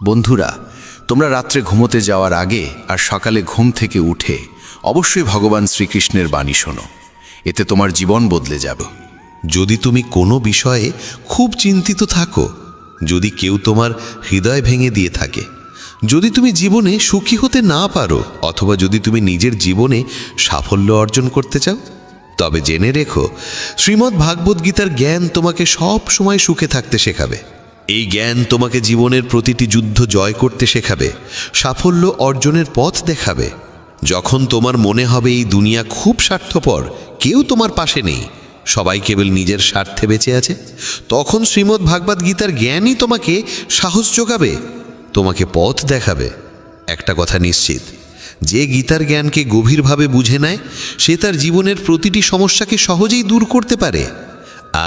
বন্ধুরা, তোমরা রাত্রে ঘুমোতে যাওয়ার আগে আর সকালে ঘুম থেকে উঠে অবশ্যই ভগবান শ্রীকৃষ্ণের বাণী শোনো। এতে তোমার জীবন বদলে যাবে। যদি তুমি কোনো বিষয়ে খুব চিন্তিত থাকো, যদি কেউ তোমার হৃদয় ভেঙে দিয়ে থাকে, যদি তুমি জীবনে সুখী হতে না পারো, অথবা যদি তুমি নিজের জীবনে সাফল্য অর্জন করতে চাও, তবে জেনে রেখো শ্রীমদ্ ভাগবত গীতার জ্ঞান তোমাকে সব সময় সুখে থাকতে শেখাবে। এই জ্ঞান তোমাকে জীবনের প্রতিটি যুদ্ধ জয় করতে শেখাবে, সাফল্য অর্জনের পথ দেখাবে। যখন তোমার মনে হবে এই দুনিয়া খুব স্বার্থপর, কেউ তোমার পাশে নেই, সবাই কেবল নিজের স্বার্থে বেঁচে আছে, তখন শ্রীমদ্ ভাগবত গীতার জ্ঞানই তোমাকে সাহস যোগাবে, তোমাকে পথ দেখাবে। একটা কথা নিশ্চিত, যে গীতার জ্ঞানকে গভীরভাবে বুঝে নেয়, সে তার জীবনের প্রতিটি সমস্যাকে সহজেই দূর করতে পারে।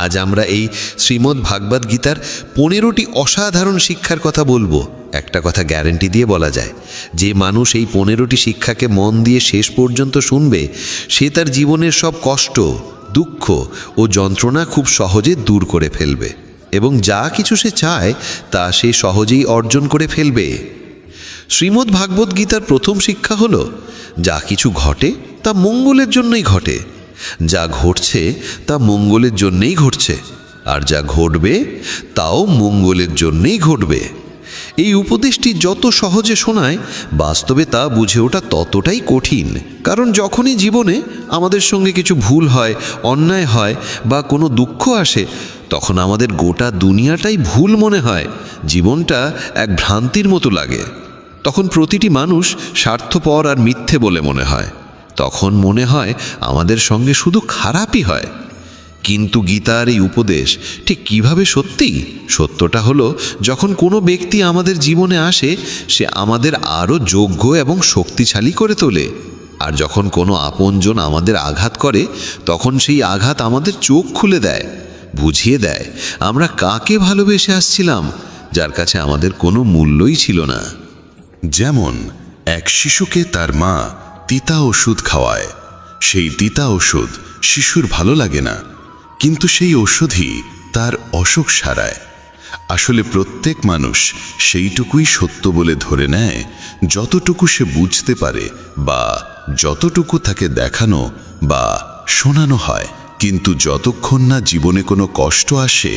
আজ আমরা এই শ্রীমদ্ ভাগবত গীতার 15টি অসাধারণ শিক্ষার কথা বলবো। একটা কথা গ্যারান্টি দিয়ে বলা যায়, যে মানুষ এই 15টি শিক্ষাকে মন দিয়ে শেষ পর্যন্ত শুনবে, সে তার জীবনের সব কষ্ট, দুঃখ ও যন্ত্রণা খুব সহজে দূর করে ফেলবে, এবং যা কিছু সে চায় তা সে সহজেই অর্জন করে ফেলবে। শ্রীমদ্ ভাগবত গীতার প্রথম শিক্ষা হলো, যা কিছু ঘটে তা মঙ্গলের জন্যই ঘটে, যা ঘটছে তা মঙ্গলের জন্যেই ঘটছে, আর যা ঘটবে তাও মঙ্গলের জন্যেই ঘটবে। এই উপদেশটি যত সহজে শোনায়, বাস্তবে তা বুঝে ওঠা ততটাই কঠিন। কারণ যখনই জীবনে আমাদের সঙ্গে কিছু ভুল হয়, অন্যায় হয় বা কোনো দুঃখ আসে, তখন আমাদের গোটা দুনিয়াটাই ভুল মনে হয়, জীবনটা এক ভ্রান্তির মতো লাগে। তখন প্রতিটি মানুষ স্বার্থপর আর মিথ্যে বলে মনে হয়। তখন মনে হয় আমাদের সঙ্গে শুধু খারাপই হয়। কিন্তু গীতার এই উপদেশ ঠিক কিভাবে সত্যি? সত্যটা হলো, যখন কোনো ব্যক্তি আমাদের জীবনে আসে, সে আমাদের আরও যোগ্য এবং শক্তিশালী করে তোলে। আর যখন কোনো আপনজন আমাদের আঘাত করে, তখন সেই আঘাত আমাদের চোখ খুলে দেয়, বুঝিয়ে দেয় আমরা কাকে ভালোবেসে আসছিলাম, যার কাছে আমাদের কোনো মূল্যই ছিল না। যেমন এক শিশুকে তার মা তিতা ওষুধ খাওয়ায়। সেই তিতা ওষুধ শিশুর ভালো লাগে না, কিন্তু সেই ওষুধই তার অসুখ সারায়। আসলে প্রত্যেক মানুষ সেইটুকুই সত্য বলে ধরে নেয় যতটুকু সে বুঝতে পারে, বা যতটুকু তাকে দেখানো বা শোনানো হয়। কিন্তু যতক্ষণ না জীবনে কোনো কষ্ট আসে,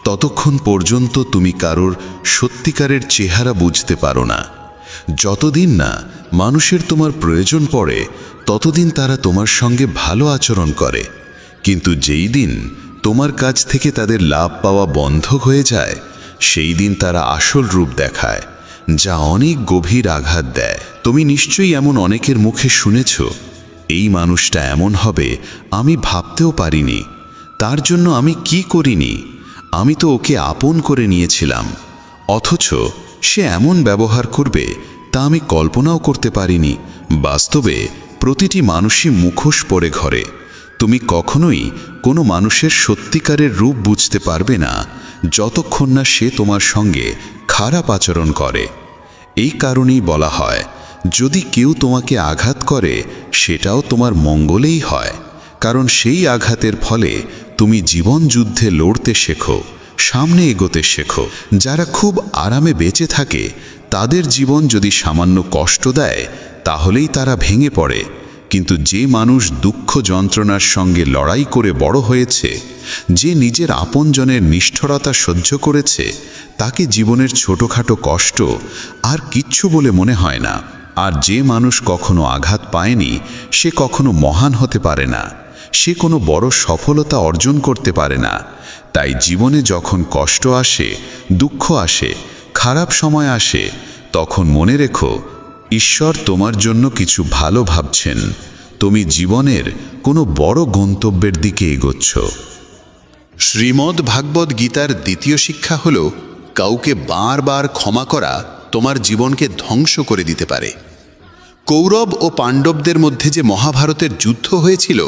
ততক্ষণ পর্যন্ত তুমি কারোর সত্যিকারের চেহারা বুঝতে পারো না। যতদিন না মানুষের তোমার প্রয়োজন পড়ে, ততদিন তারা তোমার সঙ্গে ভালো আচরণ করে। কিন্তু যেই দিন তোমার কাছ থেকে তাদের লাভ পাওয়া বন্ধ হয়ে যায়, সেই দিন তারা আসল রূপ দেখায়, যা অনেক গভীর আঘাত দেয়। তুমি নিশ্চয়ই এমন অনেকের মুখে শুনেছ, এই মানুষটা এমন হবে আমি ভাবতেও পারিনি, তার জন্য আমি কি করিনি, আমি তো ওকে আপন করে নিয়েছিলাম, অথচ সে এমন ব্যবহার করবে তা আমি কল্পনাও করতে পারিনি। বাস্তবে প্রতিটি মানুষই মুখোশ পরে ঘরে। তুমি কখনোই কোনো মানুষের সত্যিকারের রূপ বুঝতে পারবে না, যতক্ষণ না সে তোমার সঙ্গে খারাপ আচরণ করে। এই কারণেই বলা হয়, যদি কেউ তোমাকে আঘাত করে, সেটাও তোমার মঙ্গলেই হয়। কারণ সেই আঘাতের ফলে তুমি জীবন যুদ্ধে লড়তে শেখো, সামনে এগোতে শেখো। যারা খুব আরামে বেঁচে থাকে, তাদের জীবন যদি সামান্য কষ্ট দেয়, তাহলেই তারা ভেঙে পড়ে। কিন্তু যে মানুষ দুঃখ যন্ত্রণার সঙ্গে লড়াই করে বড় হয়েছে, যে নিজের আপনজনের নিষ্ঠুরতা সহ্য করেছে, তাকে জীবনের ছোটোখাটো কষ্ট আর কিচ্ছু বলে মনে হয় না। আর যে মানুষ কখনো আঘাত পায়নি, সে কখনো মহান হতে পারে না, সে কোনো বড় সফলতা অর্জন করতে পারে না। তাই জীবনে যখন কষ্ট আসে, দুঃখ আসে, খারাপ সময় আসে, তখন মনে রেখো, ঈশ্বর তোমার জন্য কিছু ভালো ভাবছেন। তুমি জীবনের কোনো বড় গন্তব্যের দিকে এগোচ্ছ। শ্রীমদ্ ভাগবত গীতার দ্বিতীয় শিক্ষা হল, কাউকে বারবার ক্ষমা করা তোমার জীবনকে ধ্বংস করে দিতে পারে। কৌরব ও পাণ্ডবদের মধ্যে যে মহাভারতের যুদ্ধ হয়েছিল,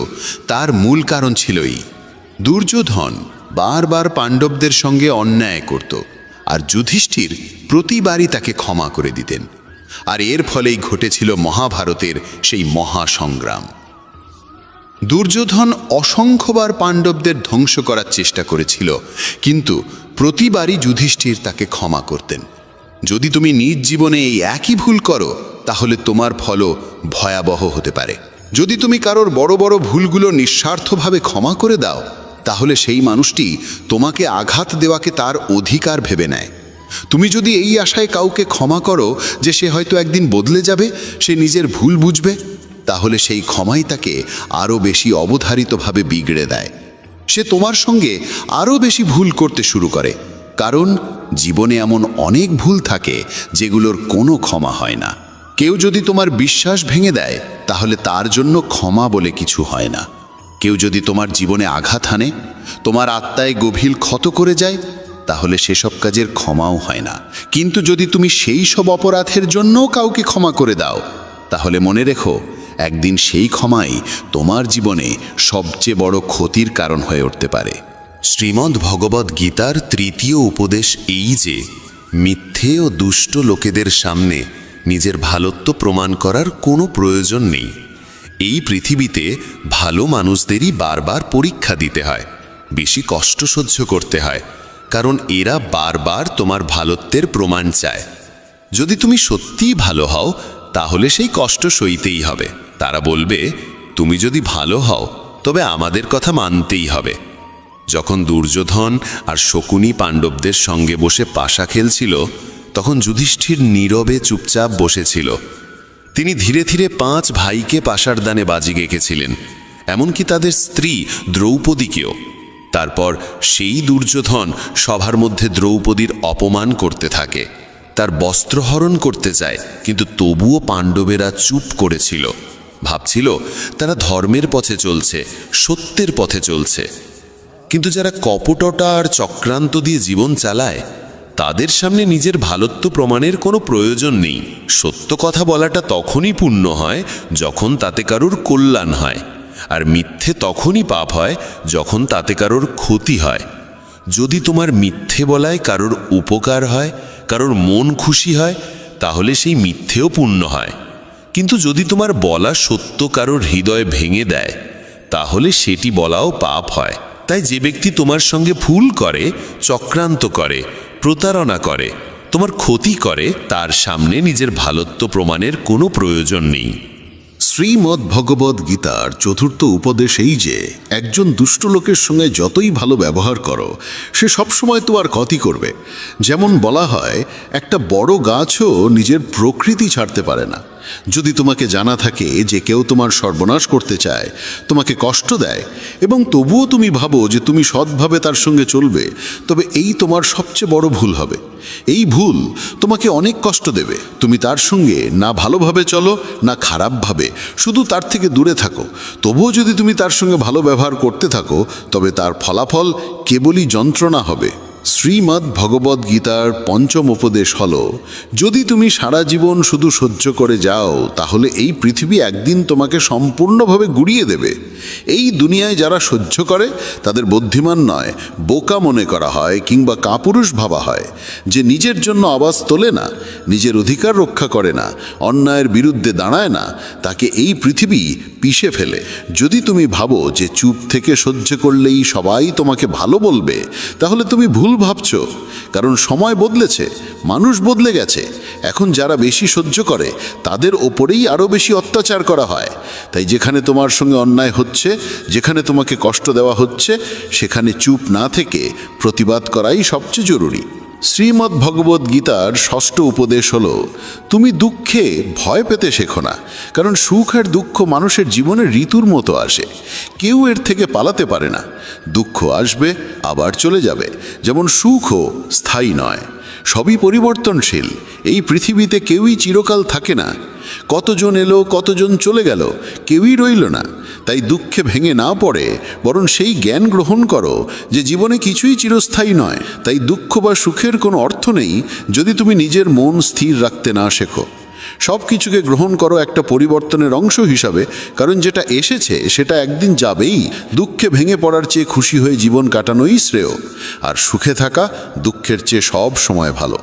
তার মূল কারণ ছিলই দুর্যোধন বারবার পাণ্ডবদের সঙ্গে অন্যায় করত, আর যুধিষ্ঠির প্রতিবারই তাকে ক্ষমা করে দিতেন। আর এর ফলেই ঘটেছিল মহাভারতের সেই মহাসংগ্রাম। দুর্যোধন অসংখ্যবার পাণ্ডবদের ধ্বংস করার চেষ্টা করেছিল, কিন্তু প্রতিবারই যুধিষ্ঠির তাকে ক্ষমা করতেন। যদি তুমি নিজ জীবনে এই একই ভুল করো তাহলে তোমার ফলও ভয়াবহ হতে পারে। যদি তুমি কারোর বড় বড় ভুলগুলো নিঃস্বার্থভাবে ক্ষমা করে দাও তাহলে সেই মানুষটি তোমাকে আঘাত দেওয়াকে তার অধিকার ভেবে নেয়। তুমি যদি এই আশায় কাউকে ক্ষমা করো যে সে হয়তো একদিন বদলে যাবে, সে নিজের ভুল বুঝবে, তাহলে সেই ক্ষমাই তাকে আরও বেশি অবধারিতভাবে বিগড়ে দেয়। সে তোমার সঙ্গে আরও বেশি ভুল করতে শুরু করে, কারণ জীবনে এমন অনেক ভুল থাকে যেগুলোর কোনো ক্ষমা হয় না। কেউ যদি তোমার বিশ্বাস ভেঙে দেয় তাহলে তার জন্য ক্ষমা বলে কিছু হয় না। কেউ যদি তোমার জীবনে আঘাত হানে, তোমার আত্মায় গভীর ক্ষত করে যায়, তাহলে সেসব কাজের ক্ষমাও হয় না। কিন্তু যদি তুমি সেই সব অপরাধের জন্যও কাউকে ক্ষমা করে দাও তাহলে মনে রেখো, একদিন সেই ক্ষমাই তোমার জীবনে সবচেয়ে বড় ক্ষতির কারণ হয়ে উঠতে পারে। শ্রীমদ্ ভগবদ্ গীতার তৃতীয় উপদেশ এই যে মিথ্যে ও দুষ্ট লোকেদের সামনে নিজের ভালোত্ব প্রমাণ করার কোনো প্রয়োজন নেই। এই পৃথিবীতে ভালো মানুষদেরই বারবার পরীক্ষা দিতে হয়, বেশি কষ্ট সহ্য করতে হয়, কারণ এরা বারবার তোমার ভালোত্বের প্রমাণ চায়। যদি তুমি সত্যিই ভালো হও তাহলে সেই কষ্ট সইতেই হবে। তারা বলবে, তুমি যদি ভালো হও তবে আমাদের কথা মানতেই হবে। যখন দুর্যোধন আর শকুনি পাণ্ডবদের সঙ্গে বসে পাশা খেলছিল তখন যুধিষ্ঠির নীরবে চুপচাপ বসেছিল। তিনি ধীরে ধীরে 5 ভাইকে পাশার দানে বাজি গেঁকেছিলেন, এমনকি তাদের স্ত্রী দ্রৌপদীকেও। তারপর সেই দুর্যোধন সভার মধ্যে দ্রৌপদীর অপমান করতে থাকে, তার বস্ত্রহরণ করতে চায়, কিন্তু তবুও পাণ্ডবেরা চুপ করেছিল। ভাবছিল তারা ধর্মের পথে চলছে, সত্যের পথে চলছে। কিন্তু যারা কপটতা আর চক্রান্ত দিয়ে জীবন চালায় তাদের সামনে নিজের ভালোত্ব প্রমাণের কোনো প্রয়োজন নেই। সত্য কথা বলাটা তখনই পুণ্য হয় যখন তাতে কারোর কল্যাণ হয়, আর মিথ্যে তখনই পাপ হয় যখন তাতে কারোর ক্ষতি হয়। যদি তোমার মিথ্যে বলায় কারোর উপকার হয়, কারোর মন খুশি হয়, তাহলে সেই মিথ্যেও পুণ্য হয়। কিন্তু যদি তোমার বলা সত্য কারোর হৃদয় ভেঙে দেয় তাহলে সেটি বলাও পাপ হয়। তাই যে ব্যক্তি তোমার সঙ্গে ভুল করে, চক্রান্ত করে, প্রতারণা করে, তোমার ক্ষতি করে, তার সামনে নিজের ভালোত্ব প্রমাণের কোনো প্রয়োজন নেই। শ্রীমদ্ ভগবদ্ গীতার চতুর্থ উপদেশ এই যে একজন দুষ্ট লোকের সঙ্গে যতই ভালো ব্যবহার করো সে সবসময় তোমার ক্ষতি করবে। যেমন বলা হয়, একটা বড় গাছও নিজের প্রকৃতি ছাড়তে পারে না। যদি তোমাকে জানা থাকে যে কেউ তোমার সর্বনাশ করতে চায়, তোমাকে কষ্ট দেয়, এবং তবুও তুমি ভাবো যে তুমি সৎভাবে তার সঙ্গে চলবে, তবে এই তোমার সবচেয়ে বড় ভুল হবে। এই ভুল তোমাকে অনেক কষ্ট দেবে। তুমি তার সঙ্গে না ভালোভাবে চলো না খারাপভাবে, শুধু তার থেকে দূরে থাকো। তবুও যদি তুমি তার সঙ্গে ভালো ব্যবহার করতে থাকো তবে তার ফলাফল কেবলই যন্ত্রণা হবে। শ্রীমদ্ ভগবদ্ গীতার পঞ্চম উপদেশ হল, যদি তুমি সারা জীবন শুধু সহ্য করে যাও তাহলে এই পৃথিবী একদিন তোমাকে সম্পূর্ণভাবে গুড়িয়ে দেবে। এই দুনিয়ায় যারা সহ্য করে তাদের বুদ্ধিমান নয়, বোকা মনে করা হয় কিংবা কাপুরুষ ভাবা হয়। যে নিজের জন্য আওয়াজ তোলে না, নিজের অধিকার রক্ষা করে না, অন্যায়ের বিরুদ্ধে দাঁড়ায় না, তাকে এই পৃথিবী পিষে ফেলে। যদি তুমি ভাবো যে চুপ থেকে সহ্য করলেই সবাই তোমাকে ভালো বলবে, তাহলে তুমি ভুল ভাবছো। কারণ সময় বদলেছে, মানুষ বদলে গেছে। এখন যারা বেশি সহ্য করে তাদের ওপরেই আরও বেশি অত্যাচার করা হয়। তাই যেখানে তোমার সঙ্গে অন্যায় হচ্ছে, যেখানে তোমাকে কষ্ট দেওয়া হচ্ছে, সেখানে চুপ না থেকে প্রতিবাদ করাই সবচেয়ে জরুরি। শ্রীমদ্ ভগবদ্ গীতার ষষ্ঠ উপদেশ হল, তুমি দুঃখে ভয় পেতে শেখো না, কারণ সুখ আর দুঃখ মানুষের জীবনের ঋতুর মতো আসে। কেউ এর থেকে পালাতে পারে না। দুঃখ আসবে আবার চলে যাবে, যেমন সুখও স্থায়ী নয়, সবই পরিবর্তনশীল। এই পৃথিবীতে কেউই চিরকাল থাকে না। কতজন এলো, কতজন চলে গেল, কেউই রইল না। তাই দুঃখে ভেঙে না পড়ে বরং সেই জ্ঞান গ্রহণ করো যে জীবনে কিছুই চিরস্থায়ী নয়। তাই দুঃখ বা সুখের কোনো অর্থ নেই যদি তুমি নিজের মন স্থির রাখতে না শেখো। সব কিছুকে গ্রহণ করো একটা পরিবর্তনের অংশ হিসাবে, কারণ যেটা এসেছে সেটা একদিন যাবেই। দুঃখে ভেঙে পড়ার চেয়ে খুশি হয়ে জীবন কাটানোই শ্রেয়, আর সুখে থাকা দুঃখের চেয়ে সব সময় ভালো।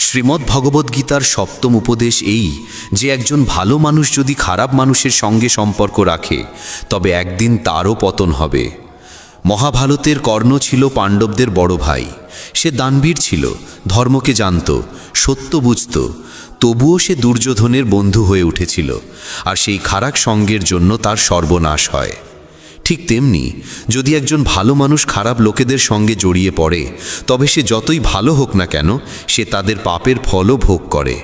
শ্রীমদ্ ভগবদ্গীতার সপ্তম উপদেশ এই যে একজন ভালো মানুষ যদি খারাপ মানুষের সঙ্গে সম্পর্ক রাখে তবে একদিন তারও পতন হবে। মহাভারতের কর্ণ ছিল পাণ্ডবদের বড় ভাই। সে দানবীর ছিল, ধর্মকে জানত, সত্য বুঝত। তবুও সে দুর্যোধনের বন্ধু হয়ে উঠেছিল, আর সেই খারাপ সঙ্গের জন্য তার সর্বনাশ হয়। ঠিক তেমনি যদি একজন ভালো মানুষ খারাপ লোকেদের সঙ্গে জড়িয়ে পড়ে, তবে সে যতই ভালো হোক না কেন, সে তাদের পাপের ফলও ভোগ করে।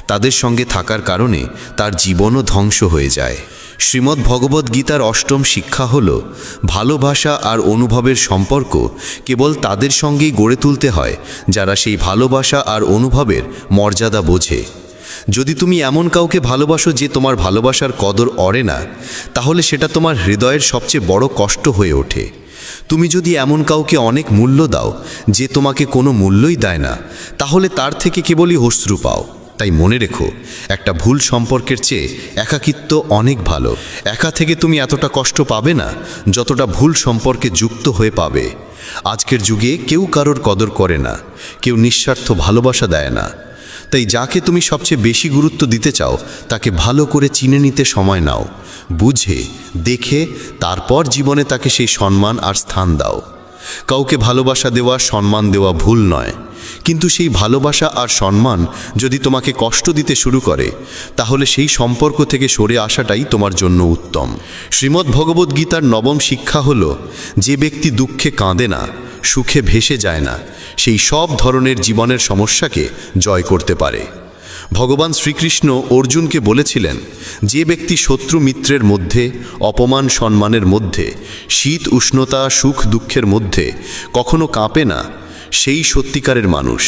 তাদের সঙ্গে থাকার কারণে তার জীবনও ধ্বংস হয়ে যায়। শ্রীমদ্ ভগবদ্ গীতার অষ্টম শিক্ষা হল, ভালোবাসা আর অনুভবের সম্পর্ক কেবল তাদের সঙ্গেই গড়ে তুলতে হয় যারা সেই ভালোবাসা আর অনুভবের মর্যাদা বোঝে। যদি তুমি এমন কাউকে ভালোবাসো যে তোমার ভালোবাসার কদর অরে না, তাহলে সেটা তোমার হৃদয়ের সবচেয়ে বড় কষ্ট হয়ে ওঠে। তুমি যদি এমন কাউকে অনেক মূল্য দাও যে তোমাকে কোনো মূল্যই দেয় না, তাহলে তার থেকে কেবলই অশ্রু পাও। তাই মনে রেখো, একটা ভুল সম্পর্কের চেয়ে একাকিত্ব অনেক ভালো। একা থেকে তুমি এতটা কষ্ট পাবে না যতটা ভুল সম্পর্কে যুক্ত হয়ে পাবে। আজকের যুগে কেউ কারোর কদর করে না, কেউ নিঃস্বার্থ ভালোবাসা দেয় না। তাই যাকে তুমি সবচেয়ে বেশি গুরুত্ব দিতে চাও তাকে ভালো করে চিনে নিতে সময় নাও, বুঝে দেখে তারপর জীবনে তাকে সেই সম্মান আর স্থান দাও। কাউকে ভালোবাসা দেওয়া, সম্মান দেওয়া ভুল নয়, কিন্তু সেই ভালোবাসা আর সম্মান যদি তোমাকে কষ্ট দিতে শুরু করে, তাহলে সেই সম্পর্ক থেকে সরে আসাটাই তোমার জন্য উত্তম। শ্রীমদ্ ভগবদ্ গীতার নবম শিক্ষা হল, যে ব্যক্তি দুঃখে কাঁদে না, সুখে ভেসে যায় না, সেই সব ধরনের জীবনের সমস্যাকে জয় করতে পারে। ভগবান শ্রীকৃষ্ণ অর্জুনকে বলেছিলেন, যে ব্যক্তি শত্রু মিত্রের মধ্যে, অপমান সম্মানের মধ্যে, শীত উষ্ণতা সুখ দুঃখের মধ্যে কখনো কাঁপে না, সেই সত্যিকারের মানুষ।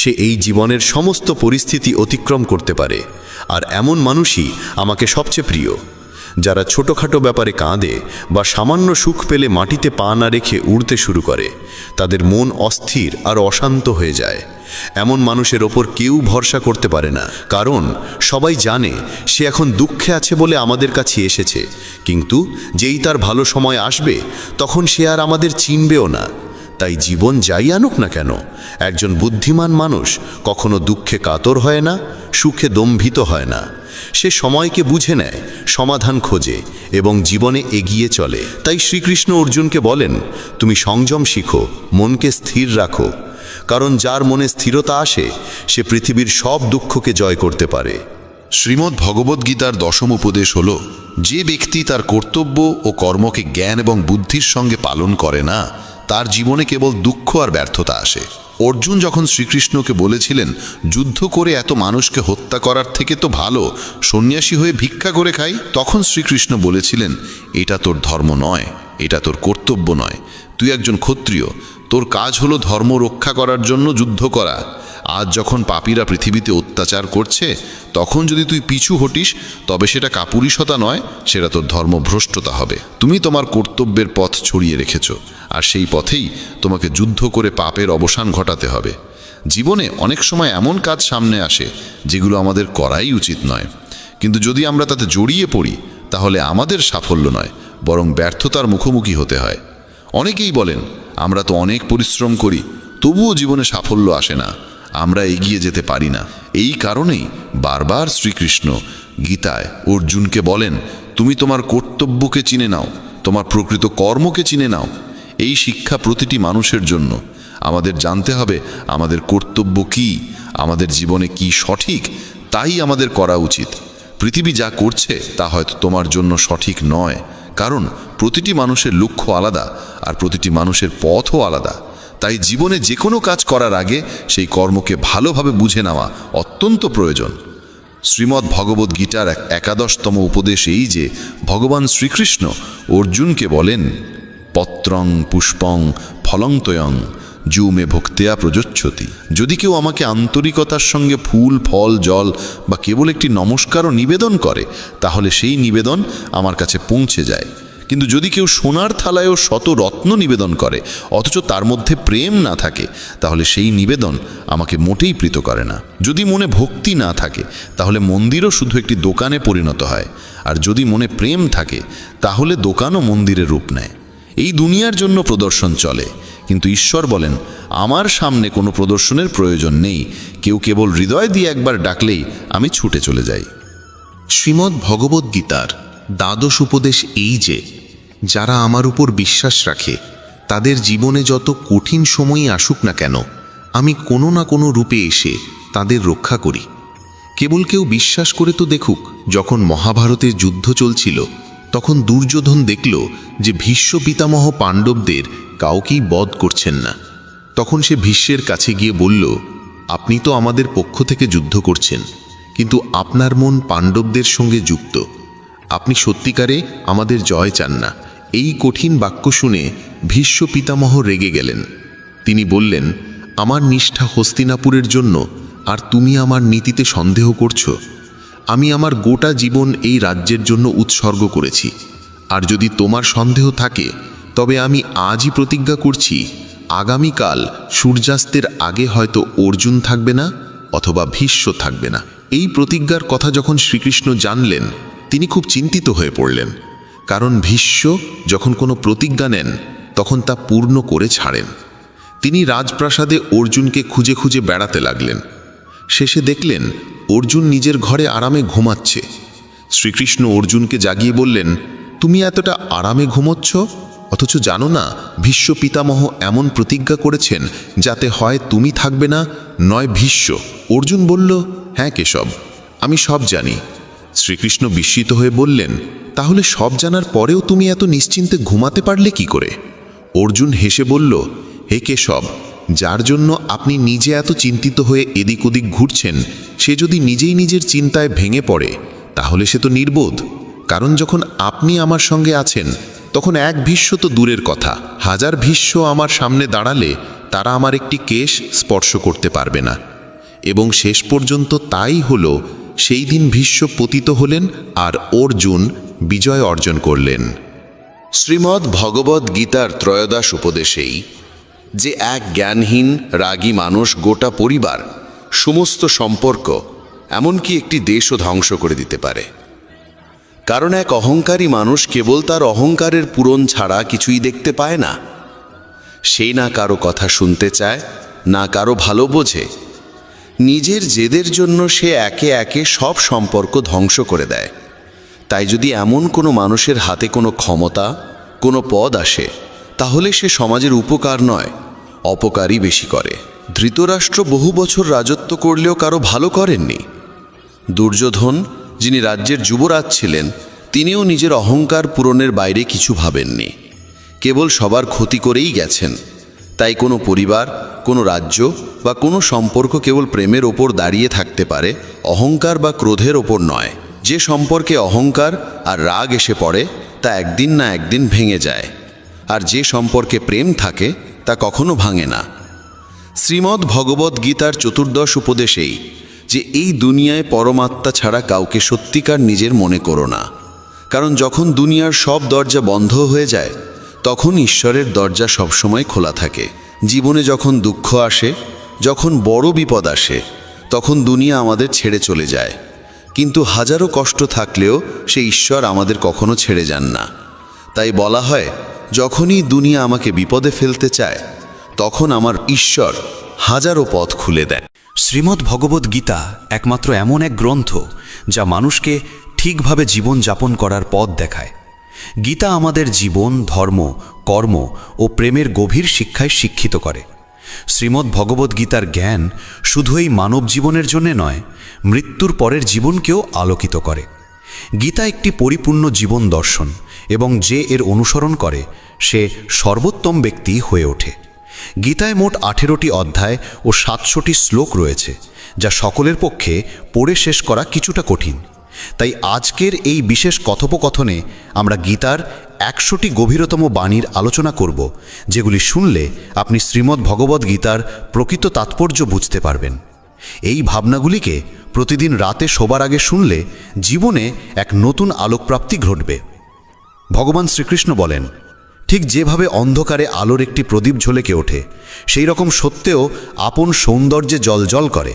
সে এই জীবনের সমস্ত পরিস্থিতি অতিক্রম করতে পারে, আর এমন মানুষই আমাকে সবচেয়ে প্রিয়। যারা ছোটোখাটো ব্যাপারে কাঁদে বা সামান্য সুখ পেলে মাটিতে পা না রেখে উড়তে শুরু করে, তাদের মন অস্থির আর অশান্ত হয়ে যায়। এমন মানুষের ওপর কেউ ভরসা করতে পারে না, কারণ সবাই জানে সে এখন দুঃখে আছে বলে আমাদের কাছে এসেছে, কিন্তু যেই তার ভালো সময় আসবে তখন সে আর আমাদের চিনবেও না। তাই জীবন যাই আনুক না কেন, একজন বুদ্ধিমান মানুষ কখনো দুঃখে কাতর হয় না, সুখে দম্ভিত হয় না। সে সময়কে বুঝে নেয়, সমাধান খোঁজে এবং জীবনে এগিয়ে চলে। তাই শ্রীকৃষ্ণ অর্জুনকে বলেন, তুমি সংযম শিখো, মনকে স্থির রাখো, কারণ যার মনে স্থিরতা আসে সে পৃথিবীর সব দুঃখকে জয় করতে পারে। শ্রীমদ্ ভগবদ্গীতার দশম উপদেশ হল, যে ব্যক্তি তার কর্তব্য ও কর্মকে জ্ঞান এবং বুদ্ধির সঙ্গে পালন করে না, তার জীবনে কেবল দুঃখ আর ব্যর্থতা আসে। অর্জুন যখন শ্রীকৃষ্ণকে বলেছিলেন, যুদ্ধ করে এত মানুষকে হত্যা করার থেকে তো ভালো সন্ন্যাসী হয়ে ভিক্ষা করে খাই, তখন শ্রীকৃষ্ণ বলেছিলেন, এটা তোর ধর্ম নয়, এটা তোর কর্তব্য নয়। তুই একজন ক্ষত্রিয়, তোর কাজ হলো ধর্ম রক্ষা করার জন্য যুদ্ধ করা। আজ যখন পাপীরা পৃথিবীতে অত্যাচার করছে, তখন যদি তুই পিছু হটিস, তবে সেটা কাপুরুষতা নয়, সেটা তোর ধর্মভ্রষ্টতা হবে। তুমি তোমার কর্তব্যের পথ ছড়িয়ে রেখেছ, আর সেই পথেই তোমাকে যুদ্ধ করে পাপের অবসান ঘটাতে হবে। জীবনে অনেক সময় এমন কাজ সামনে আসে যেগুলো আমাদের করাই উচিত নয়, কিন্তু যদি আমরা তাতে জড়িয়ে পড়ি, তাহলে আমাদের সাফল্য নয়, বরং ব্যর্থতার মুখোমুখি হতে হয়। অনেকেই বলেন, আমরা তো অনেক পরিশ্রম করি, তবুও জীবনে সাফল্য আসে না, আমরা এগিয়ে যেতে পারি না। এই কারণেই বারবার শ্রীকৃষ্ণ গীতায় অর্জুনকে বলেন, তুমি তোমার কর্তব্যকে চিনে নাও, তোমার প্রকৃত কর্মকে চিনে নাও। এই শিক্ষা প্রতিটি মানুষের জন্য। আমাদের জানতে হবে আমাদের কর্তব্য কি, আমাদের জীবনে কি সঠিক, তাই আমাদের করা উচিত। পৃথিবী যা করছে তা হয়তো তোমার জন্য সঠিক নয়, কারণ প্রতিটি মানুষের লক্ষ্য আলাদা আর প্রতিটি মানুষের পথও আলাদা। তাই জীবনে যে কোনো কাজ করার আগে সেই কর্মকে ভালোভাবে বুঝে নেওয়া অত্যন্ত প্রয়োজন। শ্রীমদ্ ভগবদ্ গীতার 11তম উপদেশ এই যে, ভগবান শ্রীকৃষ্ণ অর্জুনকে বলেন, পত্রং পুষ্পং ফলং তয়ং যুমে ভক্তেয়া প্রযোচ্ছতি। যদি কেউ আমাকে আন্তরিকতার সঙ্গে ফুল ফল জল বা কেবল একটি নমস্কারও নিবেদন করে, তাহলে সেই নিবেদন আমার কাছে পৌঁছে যায়। কিন্তু যদি কেউ সোনার থালায়ও শত রত্ন নিবেদন করে, অথচ তার মধ্যে প্রেম না থাকে, তাহলে সেই নিবেদন আমাকে মোটেই প্রীত করে না। যদি মনে ভক্তি না থাকে, তাহলে মন্দিরও শুধু একটি দোকানে পরিণত হয়, আর যদি মনে প্রেম থাকে, তাহলে দোকানও মন্দিরের রূপ নেয়। এই দুনিয়ার জন্য প্রদর্শন চলে, কিন্তু ঈশ্বর বলেন, আমার সামনে কোনো প্রদর্শনের প্রয়োজন নেই, কেউ কেবল হৃদয় দিয়ে একবার ডাকলেই আমি ছুটে চলে যাই। শ্রীমদ্ ভগবদ্ গীতার দ্বাদশ উপদেশ এই যে, যারা আমার উপর বিশ্বাস রাখে তাদের জীবনে যত কঠিন সময়ই আসুক না কেন, আমি কোনো না কোনো রূপে এসে তাদের রক্ষা করি। কেবল কেউ বিশ্বাস করে তো দেখুক, যখন মহাভারতের যুদ্ধ চলছিল তখন দুর্যোধন দেখল যে ভীষ্ম পিতামহ পাণ্ডবদের কাউকেই বধ করছেন না। তখন সে ভীষ্মের কাছে গিয়ে বলল, আপনি তো আমাদের পক্ষ থেকে যুদ্ধ করছেন, কিন্তু আপনার মন পাণ্ডবদের সঙ্গে যুক্ত। আপনি সত্যিকারে আমাদের জয় চান না। এই কঠিন বাক্য শুনে ভীষ্ম পিতামহ রেগে গেলেন। তিনি বললেন, আমার নিষ্ঠা হস্তিনাপুরের জন্য, আর তুমি আমার নীতিতে সন্দেহ করছো? আমি আমার গোটা জীবন এই রাজ্যের জন্য উৎসর্গ করেছি, আর যদি তোমার সন্দেহ থাকে তবে আমি আজই প্রতিজ্ঞা করছি, আগামীকাল সূর্যাস্তের আগে হয়তো অর্জুন থাকবে না অথবা ভীষ্ম থাকবে না। এই প্রতিজ্ঞার কথা যখন শ্রীকৃষ্ণ জানলেন, তিনি খুব চিন্তিত হয়ে পড়লেন, কারণ ভীষ্ম যখন কোনো প্রতিজ্ঞা নেন তখন তা পূর্ণ করে ছাড়েন। তিনি রাজপ্রাসাদে অর্জুনকে খুঁজে খুঁজে বেড়াতে লাগলেন। শেষে দেখলেন অর্জুন নিজের ঘরে আরামে ঘুমাচ্ছে। শ্রীকৃষ্ণ অর্জুনকে জাগিয়ে বললেন, তুমি এতটা আরামে ঘুমোচ্ছ, অথচ জানো না ভীষ্ম পিতামহ এমন প্রতিজ্ঞা করেছেন যাতে হয় তুমি থাকবে না, নয় ভীষ্ম। অর্জুন বলল, হ্যাঁ কেশব, আমি সব জানি। শ্রীকৃষ্ণ বিস্মিত হয়ে বললেন, তাহলে সব জানার পরেও তুমি এত নিশ্চিন্তে ঘুমাতে পারলে কি করে? অর্জুন হেসে বলল, হে কেশব, যার জন্য আপনি নিজে এত চিন্তিত হয়ে এদিক ওদিক ঘুরছেন, সে যদি নিজেই নিজের চিন্তায় ভেঙে পড়ে তাহলে সে তো নির্বোধ। কারণ যখন আপনি আমার সঙ্গে আছেন তখন এক ভীষ্ম তো দূরের কথা, 1000 ভীষ্ম আমার সামনে দাঁড়ালে তারা আমার একটি কেশ স্পর্শ করতে পারবে না। এবং শেষ পর্যন্ত তাই হলো। সেই দিন ভীষ্ম পতিত হলেন আর অর্জুন বিজয় অর্জন করলেন। শ্রীমদ্ ভগবদ্ গীতার ত্রয়োদশ উপদেশেই যে এক জ্ঞানহীন রাগী মানুষ গোটা পরিবার, সমস্ত সম্পর্ক, এমনকি একটি দেশও ধ্বংস করে দিতে পারে। কারণ এক অহংকারী মানুষ কেবল তার অহংকারের পূরণ ছাড়া কিছুই দেখতে পায় না। সেই না কারো কথা শুনতে চায়, না কারো ভালো বোঝে। নিজের জেদের জন্য সে একে একে সব সম্পর্ক ধ্বংস করে দেয়। তাই যদি এমন কোনো মানুষের হাতে কোনো ক্ষমতা, কোনো পদ আসে, তাহলে সে সমাজের উপকার নয়, অপকারই বেশি করে। ধৃতরাষ্ট্র বহু বছর রাজত্ব করলেও কারো ভালো করেননি। দুর্যোধন, যিনি রাজ্যের যুবরাজ ছিলেন, তিনিও নিজের অহংকার পূরণের বাইরে কিছু ভাবেননি, কেবল সবার ক্ষতি করেই গেছেন। তাই কোনো পরিবার, কোনো রাজ্য বা কোনো সম্পর্ক কেবল প্রেমের ওপর দাঁড়িয়ে থাকতে পারে, অহংকার বা ক্রোধের ওপর নয়। যে সম্পর্কে অহংকার আর রাগ এসে পড়ে তা একদিন না একদিন ভেঙে যায়, আর যে সম্পর্কে প্রেম থাকে তা কখনো ভাঙে না। শ্রীমদ্ ভগবদ্ গীতার চতুর্দশ উপদেশেই যে এই দুনিয়ায় পরমাত্মা ছাড়া কাউকে সত্যিকার নিজের মনে করো না। কারণ যখন দুনিয়ার সব দরজা বন্ধ হয়ে যায় তখন ঈশ্বরের দরজা সবসময় খোলা থাকে। জীবনে যখন দুঃখ আসে, যখন বড় বিপদ আসে, তখন দুনিয়া আমাদের ছেড়ে চলে যায়, কিন্তু হাজারো কষ্ট থাকলেও সে ঈশ্বর আমাদের কখনো ছেড়ে যান না। তাই বলা হয়, যখনই দুনিয়া আমাকে বিপদে ফেলতে চায় তখন আমার ঈশ্বর হাজারো পথ খুলে দেয়। শ্রীমদ্ ভগবদ্ গীতা একমাত্র এমন এক গ্রন্থ যা মানুষকে ঠিকভাবে জীবন যাপন করার পথ দেখায়। গীতা আমাদের জীবন, ধর্ম, কর্ম ও প্রেমের গভীর শিক্ষায় শিক্ষিত করে। শ্রীমদ্ ভগবদ্ গীতার জ্ঞান শুধু এই মানব জীবনের জন্যে নয়, মৃত্যুর পরের জীবনকেও আলোকিত করে। গীতা একটি পরিপূর্ণ জীবন দর্শন, এবং যে এর অনুসরণ করে সে সর্বোত্তম ব্যক্তি হয়ে ওঠে। গীতায় মোট 18টি অধ্যায় ও 700টি শ্লোক রয়েছে, যা সকলের পক্ষে পড়ে শেষ করা কিছুটা কঠিন। তাই আজকের এই বিশেষ কথোপকথনে আমরা গীতার 100টি গভীরতম বাণীর আলোচনা করব, যেগুলি শুনলে আপনি শ্রীমদ্ ভগবদ্ গীতার প্রকৃত তাৎপর্য বুঝতে পারবেন। এই ভাবনাগুলিকে প্রতিদিন রাতে শোবার আগে শুনলে জীবনে এক নতুন আলোকপ্রাপ্তি ঘটবে। ভগবান শ্রীকৃষ্ণ বলেন, ঠিক যেভাবে অন্ধকারে আলোর একটি প্রদীপ ঝলকে ওঠে, সেই রকম সত্যেও আপন সৌন্দর্যে জ্বলজ্বল করে।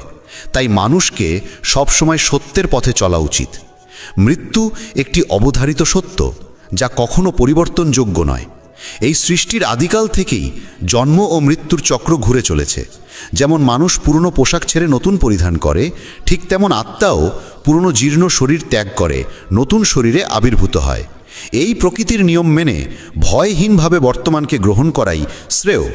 তাই মানুষকে সবসময় সত্যের পথে চলা উচিত। মৃত্যু একটি অবধারিত সত্য, যা কখনো পরিবর্তনযোগ্য নয়। এই সৃষ্টির আদিকাল থেকেই জন্ম ও মৃত্যুর চক্র ঘুরে চলেছে। যেমন মানুষ পুরনো পোশাক ছেড়ে নতুন পরিধান করে, ঠিক তেমন আত্মাও পুরনো জীর্ণ শরীর ত্যাগ করে নতুন শরীরে আবির্ভূত হয়। এই প্রকৃতির নিয়ম মেনে ভয়হীনভাবে বর্তমানকে গ্রহণ করাই শ্রেয়।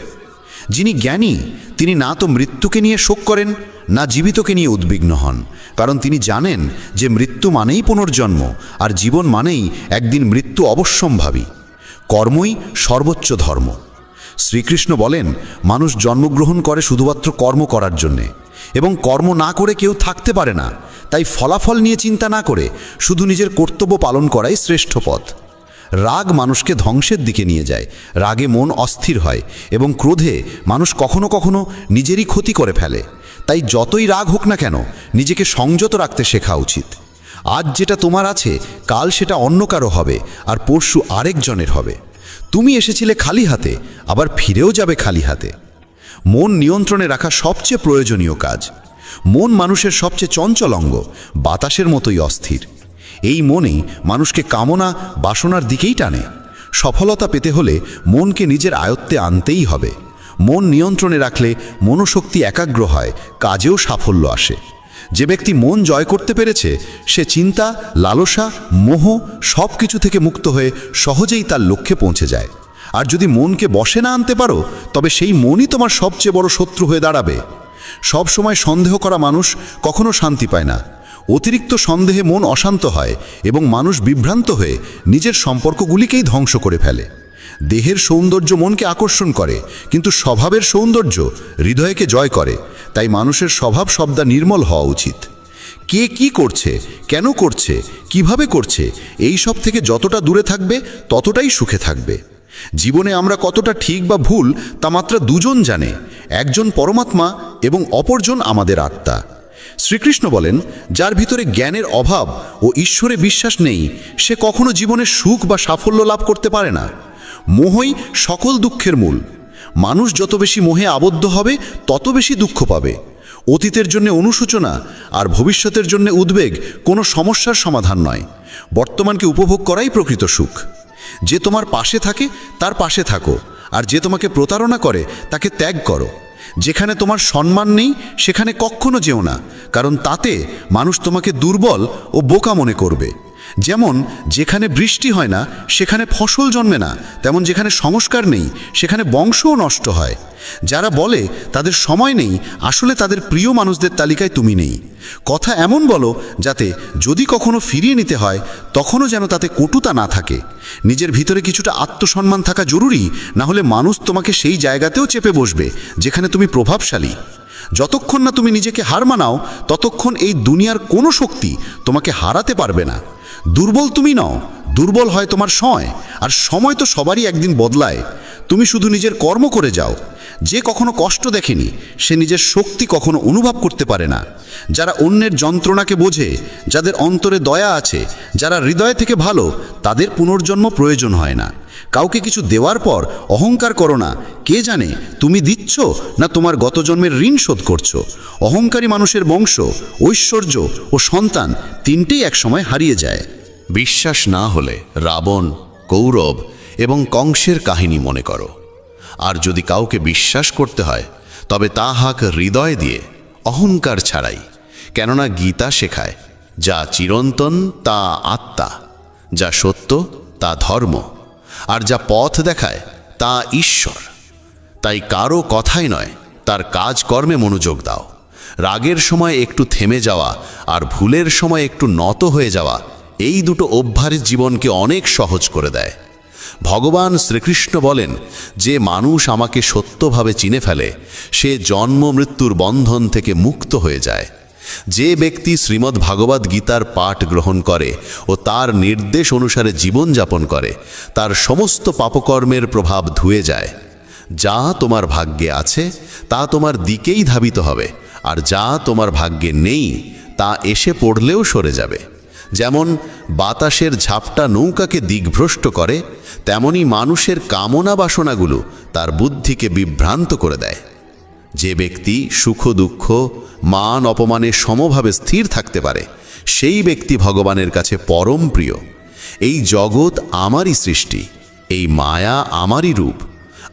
যিনি জ্ঞানী তিনি না তো মৃত্যুকে নিয়ে শোক করেন, না জীবিতকে নিয়ে উদ্বিগ্ন হন, কারণ তিনি জানেন যে মৃত্যু মানেই পুনর্জন্ম, আর জীবন মানেই একদিন মৃত্যু অবশ্যম্ভাবী। কর্মই সর্বোচ্চ ধর্ম। শ্রীকৃষ্ণ বলেন, মানুষ জন্মগ্রহণ করে শুধুমাত্র কর্ম করার জন্যে, এবং কর্ম না করে কেউ থাকতে পারে না। তাই ফলাফল নিয়ে চিন্তা না করে শুধু নিজের কর্তব্য পালন করাই শ্রেষ্ঠ পথ। রাগ মানুষকে ধ্বংসের দিকে নিয়ে যায়, রাগে মন অস্থির হয়, এবং ক্রোধে মানুষ কখনো কখনো নিজেরই ক্ষতি করে ফেলে। তাই যতই রাগ হোক না কেন, নিজেকে সংযত রাখতে শেখা উচিত। আজ যেটা তোমার আছে, কাল সেটা অন্য কারো হবে, আর পরশু আরেকজনের হবে। তুমি এসেছিলে খালি হাতে, আবার ফিরেও যাবে খালি হাতে। মন নিয়ন্ত্রণে রাখা সবচেয়ে প্রয়োজনীয় কাজ। মন মানুষের সবচেয়ে চঞ্চল অঙ্গ, বাতাসের মতোই অস্থির। এই মনেই মানুষকে কামনা বাসনার দিকেই টানে। সফলতা পেতে হলে মনকে নিজের আয়ত্তে আনতেই হবে। মন নিয়ন্ত্রণে রাখলে মনোশক্তি একাগ্র হয়, কাজেও সাফল্য আসে। যে ব্যক্তি মন জয় করতে পেরেছে, সে চিন্তা, লালসা, মোহ সব কিছু থেকে মুক্ত হয়ে সহজেই তার লক্ষ্যে পৌঁছে যায়। আর যদি মনকে বশে না আনতে পারো, তবে সেই মনই তোমার সবচেয়ে বড় শত্রু হয়ে দাঁড়াবে। সব সময় সন্দেহ করা মানুষ কখনো শান্তি পায় না। অতিরিক্ত সন্দেহে মন অশান্ত হয় এবং মানুষ বিভ্রান্ত হয়ে নিজের সম্পর্কগুলিকেই ধ্বংস করে ফেলে। দেহের সৌন্দর্য মনকে আকর্ষণ করে, কিন্তু স্বভাবের সৌন্দর্য হৃদয়কে জয় করে। তাই মানুষের স্বভাব সবদা নির্মল হওয়া উচিত। কে কি করছে, কেন করছে, কিভাবে করছে, এই সব থেকে যতটা দূরে থাকবে ততটাই সুখে থাকবে। জীবনে আমরা কতটা ঠিক বা ভুল তা মাত্র দুজন জানে, একজন পরমাত্মা এবং অপরজন আমাদের আত্মা। শ্রীকৃষ্ণ বলেন, যার ভিতরে জ্ঞানের অভাব ও ঈশ্বরে বিশ্বাস নেই, সে কখনো জীবনে সুখ বা সাফল্য লাভ করতে পারে না। মোহই সকল দুঃখের মূল। মানুষ যত বেশি মোহে আবদ্ধ হবে, তত বেশি দুঃখ পাবে। অতীতের জন্য অনুশোচনা আর ভবিষ্যতের জন্য উদ্বেগ কোনো সমস্যার সমাধান নয়। বর্তমানকে উপভোগ করাই প্রকৃত সুখ। যে তোমার পাশে থাকে তার পাশে থাকো, আর যে তোমাকে প্রতারণা করে তাকে ত্যাগ করো। যেখানে তোমার সম্মান নেই সেখানে কখনো যেও না, কারণ তাতে মানুষ তোমাকে দুর্বল ও বোকা মনে করবে। যেমন যেখানে বৃষ্টি হয় না সেখানে ফসল জন্মে না, তেমন যেখানে সংস্কার নেই সেখানে বংশও নষ্ট হয়। যারা বলে তাদের সময় নেই, আসলে তাদের প্রিয় মানুষদের তালিকায় তুমি নেই। কথা এমন বলো যাতে যদি কখনো ফিরিয়ে নিতে হয় তখনও যেন তাতে কটুতা না থাকে। নিজের ভিতরে কিছুটা আত্মসম্মান থাকা জরুরি, না হলে মানুষ তোমাকে সেই জায়গাতেও চেপে বসবে যেখানে তুমি প্রভাবশালী। যতক্ষণ না তুমি নিজেকে হার মানাও, ততক্ষণ এই দুনিয়ার কোনো শক্তি তোমাকে হারাতে পারবে না। দুর্বল তুমি নও, দুর্বল হয় তোমার সময়, আর সময় তো সবারই একদিন বদলায়। তুমি শুধু নিজের কর্ম করে যাও। যে কখনো কষ্ট দেখেনি সে নিজের শক্তি কখনো অনুভব করতে পারে না। যারা অন্যের যন্ত্রণাকে বোঝে, যাদের অন্তরে দয়া আছে, যারা হৃদয় থেকে ভালো, তাদের পুনর্জন্ম প্রয়োজন হয় না। কাউকে কিছু দেওয়ার পর অহংকার করো না। কে জানে তুমি দিচ্ছ না তোমার গত জন্মের ঋণ শোধ করছো। অহংকারী মানুষের বংশ, ঐশ্বর্য ও সন্তান তিনটেই একসময় হারিয়ে যায়। বিশ্বাস না হলে রাবণ, কৌরব এবং কংসের কাহিনী মনে করো। আর যদি কাউকে বিশ্বাস করতে হয় তবে তা হাক হৃদয় দিয়ে, অহংকার ছাড়াই। কেননা গীতা শেখায়, যা চিরন্তন তা আত্মা, যা সত্য তা ধর্ম, আর যা পথ দেখায় তা ঈশ্বর। তাই কারো কথাই নয়, তার কাজকর্মে মনোযোগ দাও। রাগের সময় একটু থেমে যাওয়া আর ভুলের সময় একটু নত হয়ে যাওয়া, এই দুটো অভ্যাস জীবনকে অনেক সহজ করে দেয়। ভগবান শ্রীকৃষ্ণ বলেন, যে মানুষ আমাকে সত্যভাবে চিনে ফেলে সে জন্ম মৃত্যুর বন্ধন থেকে মুক্ত হয়ে যায়। যে ব্যক্তি শ্রীমদ্ ভাগবত গীতার পাঠ গ্রহণ করে ও তার নির্দেশ অনুসারে জীবনযাপন করে, তার সমস্ত পাপকর্মের প্রভাব ধুয়ে যায়। যা তোমার ভাগ্যে আছে তা তোমার দিকেই ধাবিত হবে, আর যা তোমার ভাগ্যে নেই তা এসে পড়লেও সরে যাবে। যেমন বাতাসের ঝাপটা নৌকাকে দিকভ্রষ্ট করে, তেমনি মানুষের কামনা বাসনাগুলো তার বুদ্ধিকে বিভ্রান্ত করে দেয়। যে ব্যক্তি সুখ দুঃখ, মান অপমানে সমভাবে স্থির থাকতে পারে, সেই ব্যক্তি ভগবানের কাছে পরম প্রিয়। এই জগৎ আমারই সৃষ্টি, এই মায়া আমারই রূপ।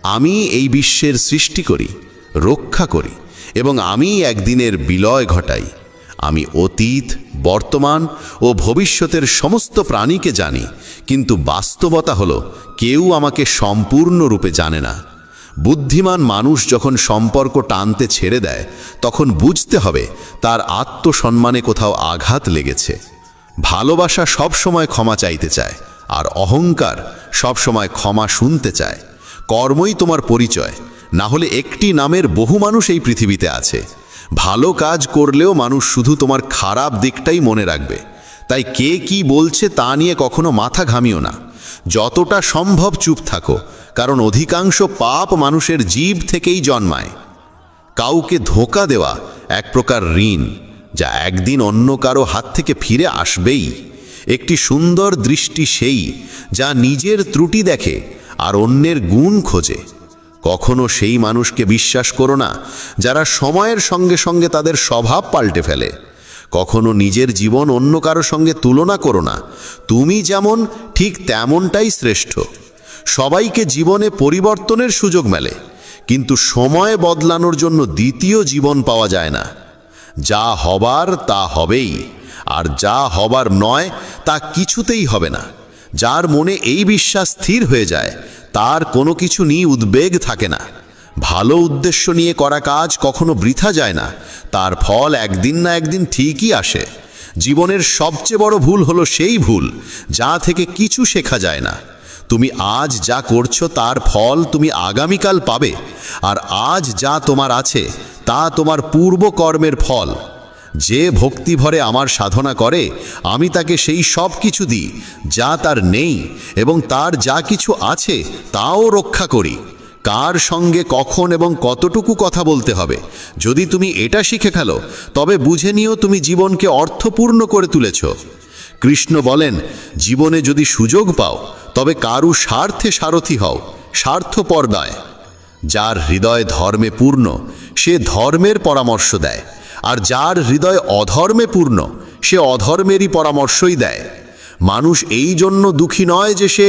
আমি এই বিশ্বের সৃষ্টি করি, রক্ষা করি, এবং আমি একদিনের বিলয় ঘটাই। আমি অতীত, বর্তমান ও ভবিষ্যতের সমস্ত প্রাণীকে জানি, কিন্তু বাস্তবতা হলো কেউ আমাকে সম্পূর্ণরূপে জানে না। বুদ্ধিমান মানুষ যখন সম্পর্ক টানতে ছেড়ে দেয়, তখন বুঝতে হবে তার আত্মসম্মানে কোথাও আঘাত লেগেছে। ভালোবাসা সবসময় ক্ষমা চাইতে চায়, আর অহংকার সবসময় ক্ষমা শুনতে চায়। কর্মই তোমার পরিচয়, না হলে একটি নামের বহু মানুষ এই পৃথিবীতে আছে। ভালো কাজ করলেও মানুষ শুধু তোমার খারাপ দিকটাই মনে রাখবে। তাই কে কি বলছে তা নিয়ে কখনো মাথা ঘামিও না। যতটা সম্ভব চুপ থাকো, কারণ অধিকাংশ পাপ মানুষের জীব থেকেই জন্মায়। কাউকে ধোঁকা দেওয়া এক প্রকার ঋণ, যা একদিন অন্য কারো হাত থেকে ফিরে আসবেই। একটি সুন্দর দৃষ্টি সেই যা নিজের ত্রুটি দেখে আর অন্যের গুণ খোঁজে। কখনো সেই মানুষকে বিশ্বাস করো না যারা সময়ের সঙ্গে সঙ্গে তাদের স্বভাব পাল্টে ফেলে। কখনো নিজের জীবন অন্য কারো সঙ্গে তুলনা করো না। তুমি যেমন ঠিক তেমনটাই শ্রেষ্ঠ। সবাইকে জীবনে পরিবর্তনের সুযোগ মেলে, কিন্তু সময় বদলানোর জন্য দ্বিতীয় জীবন পাওয়া যায় না। যা হবার তা হবেই, আর যা হবার নয় তা কিছুতেই হবে না। যার মনে এই বিশ্বাস স্থির হয়ে যায়, তার কোনো কিছু নিয়ে উদ্বেগ থাকে না। ভালো উদ্দেশ্য নিয়ে করা কাজ কখনো বৃথা যায় না, তার ফল একদিন না একদিন ঠিকই আসে। জীবনের সবচেয়ে বড় ভুল হলো সেই ভুল যা থেকে কিছু শেখা যায় না। তুমি আজ যা করছো তার ফল তুমি আগামীকাল পাবে, আর আজ যা তোমার আছে তা তোমার পূর্ব কর্মের ফল। যে ভক্তি ভরে আমার সাধনা করে, আমি তাকে সেই সব কিছু দিই যা তার নেই, এবং তার যা কিছু আছে তাও রক্ষা করি। কার সঙ্গে কখন এবং কতটুকু কথা বলতে হবে, যদি তুমি এটা শিখে ফেলো, তবে বুঝে নিও তুমি জীবনকে অর্থপূর্ণ করে তুলেছ। কৃষ্ণ বলেন, জীবনে যদি সুযোগ পাও তবে কারু স্বার্থে সারথি হও, স্বার্থপর নয়। যার হৃদয় ধর্মে পূর্ণ সে ধর্মের পরামর্শ দেয়, আর যার হৃদয় অধর্মে পূর্ণ সে অধর্মেরই পরামর্শই দেয়। মানুষ এই জন্য দুঃখী নয় যে সে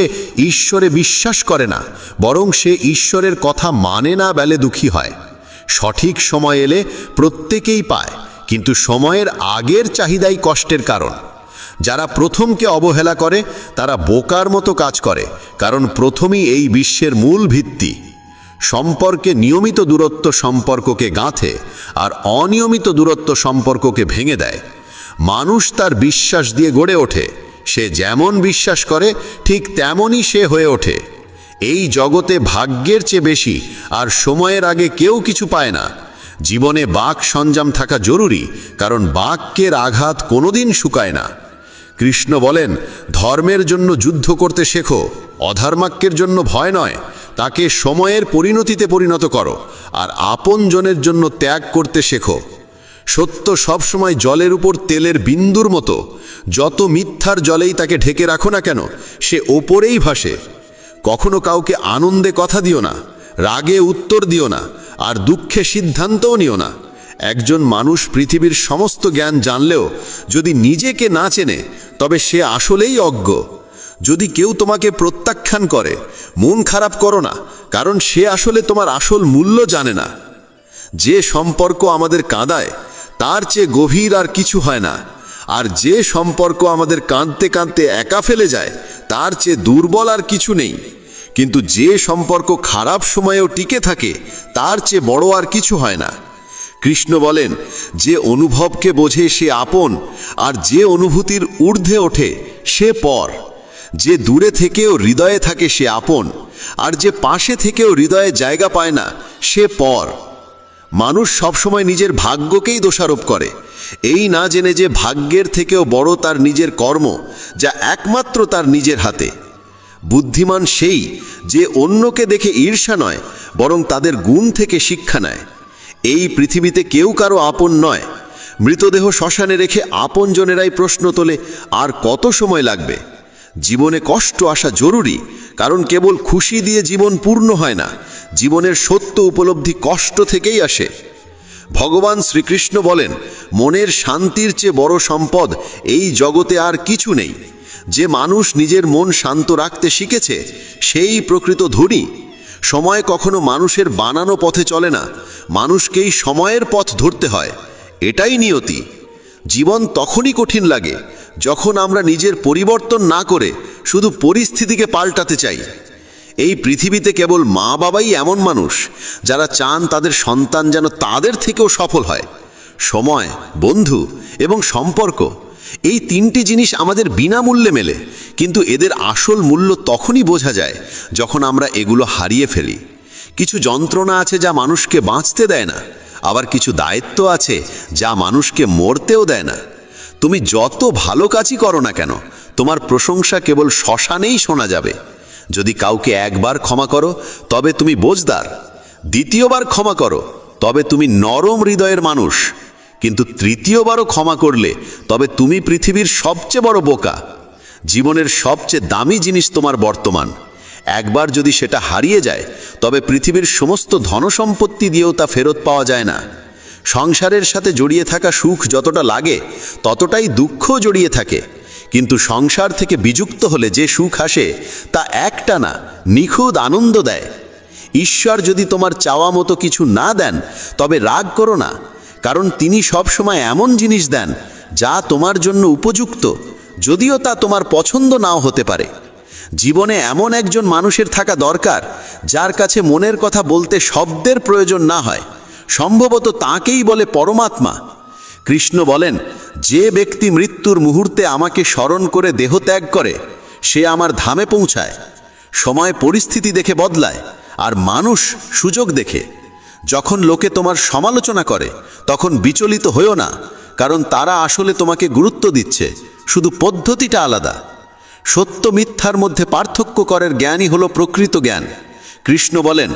ঈশ্বরে বিশ্বাস করে না, বরং সে ঈশ্বরের কথা মানে না বলে দুঃখী হয়। সঠিক সময় এলে প্রত্যেকেই পায়, কিন্তু সময়ের আগের চাহিদাই কষ্টের কারণ। যারা প্রথমকে অবহেলা করে তারা বোকার মতো কাজ করে, কারণ প্রথমই এই বিশ্বের মূল ভিত্তি। সম্পর্কে নিয়মিত দূরত্ব সম্পর্ককে গাঁথে, আর অনিয়মিত দূরত্ব সম্পর্ককে ভেঙে দেয়। মানুষ তার বিশ্বাস দিয়ে গড়ে ওঠে, সে যেমন বিশ্বাস করে ঠিক তেমনই সে হয়ে ওঠে। এই জগতে ভাগ্যের চেয়ে বেশি আর সময়ের আগে কেউ কিছু পায় না। জীবনে বাক সঞ্জাম থাকা জরুরি, কারণ বাক্যের আঘাত কোনোদিন শুকায় না। কৃষ্ণ বলেন, ধর্মের জন্য যুদ্ধ করতে শেখো, অধর্মাক্যের জন্য ভয় নয়। তাকে সময়ের পরিণতিতে পরিণত করো, আর আপনজনের জন্য ত্যাগ করতে শেখো। সত্য সবসময় জলের উপর তেলের বিন্দুর মতো, যত মিথ্যার জলেই তাকে ঢেকে রাখো না কেন, সে ওপরেই ভাসে। কখনো কাউকে আনন্দে কথা দিও না, রাগে উত্তর দিও না, আর দুঃখে সিদ্ধান্তও নিও না। একজন মানুষ পৃথিবীর সমস্ত জ্ঞান জানলেও যদি নিজেকে না চেনে, তবে সে আসলেই অজ্ঞ। যদি কেউ তোমাকে প্রত্যাখ্যান করে, মন খারাপ করো না, কারণ সে আসলে তোমার আসল মূল্য জানে না। যে সম্পর্ক আমাদের কাঁদায় তার চেয়ে গভীর আর কিছু হয় না, আর যে সম্পর্ক আমাদের কাঁদতে কাঁদতে একা ফেলে যায় তার চেয়ে দুর্বল আর কিছু নেই। কিন্তু যে সম্পর্ক খারাপ সময়েও টিকে থাকে তার চেয়ে বড় আর কিছু হয় না। কৃষ্ণ বলেন, যে অনুভবকে বোঝে সে আপন, আর যে অনুভূতির ঊর্ধ্বে ওঠে সে পর। যে দূরে থেকেও হৃদয়ে থাকে সে আপন, আর যে পাশে থেকেও হৃদয়ে জায়গা পায় না সে পর। মানুষ সবসময় নিজের ভাগ্যকেই দোষারোপ করে, এই না জেনে যে ভাগ্যের থেকেও বড় তার নিজের কর্ম, যা একমাত্র তার নিজের হাতে। বুদ্ধিমান সেই যে অন্যকে দেখে ঈর্ষা নয়, বরং তাদের গুণ থেকে শিক্ষা নেয়। এই পৃথিবীতে কেউ কারো আপন নয়। মৃতদেহ শ্মশানে রেখে আপনজনেরাই প্রশ্ন তোলে, আর কত সময় লাগবে। জীবনে কষ্ট আসা জরুরি, কারণ কেবল খুশি দিয়ে জীবন পূর্ণ হয় না। জীবনের সত্য উপলব্ধি কষ্ট থেকেই আসে। ভগবান শ্রীকৃষ্ণ বলেন, মনের শান্তির চেয়ে বড় সম্পদ এই জগতে আর কিছু নেই। যে মানুষ নিজের মন শান্ত রাখতে শিখেছে সেই প্রকৃত ধনী। সময় কখনো মানুষের বানানো পথে চলে না, মানুষকেই সময়ের পথ ধরতে হয়। এটাই নিয়তি। জীবন তখনই কঠিন লাগে যখন আমরা নিজের পরিবর্তন না করে শুধু পরিস্থিতিকে পাল্টাতে চাই। এই পৃথিবীতে কেবল মা বাবাই এমন মানুষ যারা চান তাদের সন্তান যেন তাদের থেকেও সফল হয়। সময়, বন্ধু এবং সম্পর্ক, এই তিনটি জিনিস আমাদের বিনামূল্যে মেলে, কিন্তু এদের আসল মূল্য তখনই বোঝা যায় যখন আমরা এগুলো হারিয়ে ফেলি। কিছু যন্ত্রণা আছে যা মানুষকে বাঁচতে দেয় না, আবার কিছু দায়িত্ব আছে যা মানুষকে মরতেও দেয় না। তুমি যত ভালো কাজই করো না কেন, তোমার প্রশংসা কেবল শ্মশানেই শোনা যাবে। যদি কাউকে একবার ক্ষমা করো তবে তুমি বোঝদার, দ্বিতীয়বার ক্ষমা করো তবে তুমি নরম হৃদয়ের মানুষ, কিন্তু তৃতীয়বারও ক্ষমা করলে তবে তুমি পৃথিবীর সবচেয়ে বড় বোকা। জীবনের সবচেয়ে দামি জিনিস তোমার বর্তমান। একবার যদি সেটা হারিয়ে যায় তবে পৃথিবীর সমস্ত ধনসম্পত্তি দিয়েও তা ফেরত পাওয়া যায় না। সংসারের সাথে জড়িয়ে থাকা সুখ যতটা লাগে ততটাই দুঃখও জড়িয়ে থাকে, কিন্তু সংসার থেকে বিযুক্ত হলে যে সুখ আসে তা একটানা নিখুঁত আনন্দ দেয়। ঈশ্বর যদি তোমার চাওয়া মতো কিছু না দেন তবে রাগ করো না, কারণ তিনি সবসময় এমন জিনিস দেন যা তোমার জন্য উপযুক্ত, যদিও তা তোমার পছন্দ নাও হতে পারে। জীবনে এমন একজন মানুষের থাকা দরকার যার কাছে মনের কথা বলতে শব্দের প্রয়োজন না হয়। সম্ভবত তাকেই বলে পরমাত্মা। কৃষ্ণ বলেন, যে ব্যক্তি মৃত্যুর মুহূর্তে আমাকে স্মরণ করে দেহ ত্যাগ করে সে আমার ধামে পৌঁছায়। সময় পরিস্থিতি দেখে বদলায়, আর মানুষ সুযোগ দেখে। যখন লোকে তোমার সমালোচনা করে তখন বিচলিত হইও না, কারণ তারা আসলে তোমাকে গুরুত্ব দিচ্ছে, শুধু পদ্ধতিটা আলাদা। সত্য মিথ্যার মধ্যে পার্থক্য করার জ্ঞানই হলো প্রকৃত জ্ঞান। কৃষ্ণ বলেন,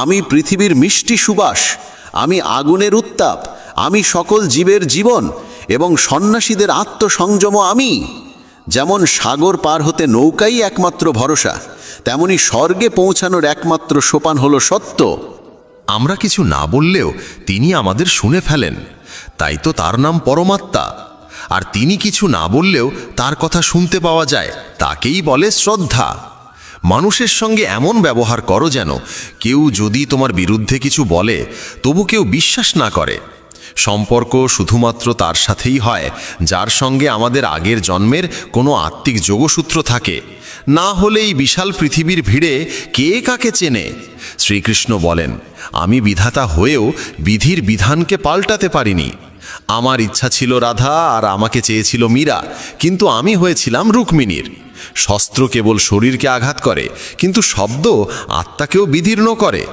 আমি পৃথিবীর মিষ্টি সুবাস, আমি আগুনের উত্তাপ, আমি সকল জীবের জীবন এবং সন্ন্যাসীদের আত্মসংযম আমি। যেমন সাগর পার হতে নৌকাই একমাত্র ভরসা, তেমনি স্বর্গে পৌঁছানোর একমাত্র সোপান হলো সত্য। আমরা কিছু না বললেও তিনি আমাদের শুনে ফেলেন, তাই তো তার নাম পরমাত্মা। আর তিনি কিছু না বললেও তার কথা শুনতে পাওয়া যায়, তাকেই বলে শ্রদ্ধা। মানুষের সঙ্গে এমন ব্যবহার করো যেন কেউ যদি তোমার বিরুদ্ধে কিছু বলে তবু কেউ বিশ্বাস না করে। সম্পর্ক শুধুমাত্র তার সাথেই হয় যার সঙ্গে আমাদের আগের জন্মের কোনো আত্মিক যোগসূত্র থাকে, না হলে এই বিশাল পৃথিবীর ভিড়ে কে কাকে চেনে। শ্রীকৃষ্ণ বলেন, আমি বিধাতা হয়েও বিধির বিধানকে পাল্টাতে পারিনি। আমার ইচ্ছা ছিল রাধা আর আমাকে চেয়েছিল মীরা, কিন্তু আমি হয়েছিলাম রুক্মিণীর। শস্ত্র কেবল শরীরকে আঘাত করে, কিন্তু শব্দ আত্মাকেও বিদীর্ণ করে।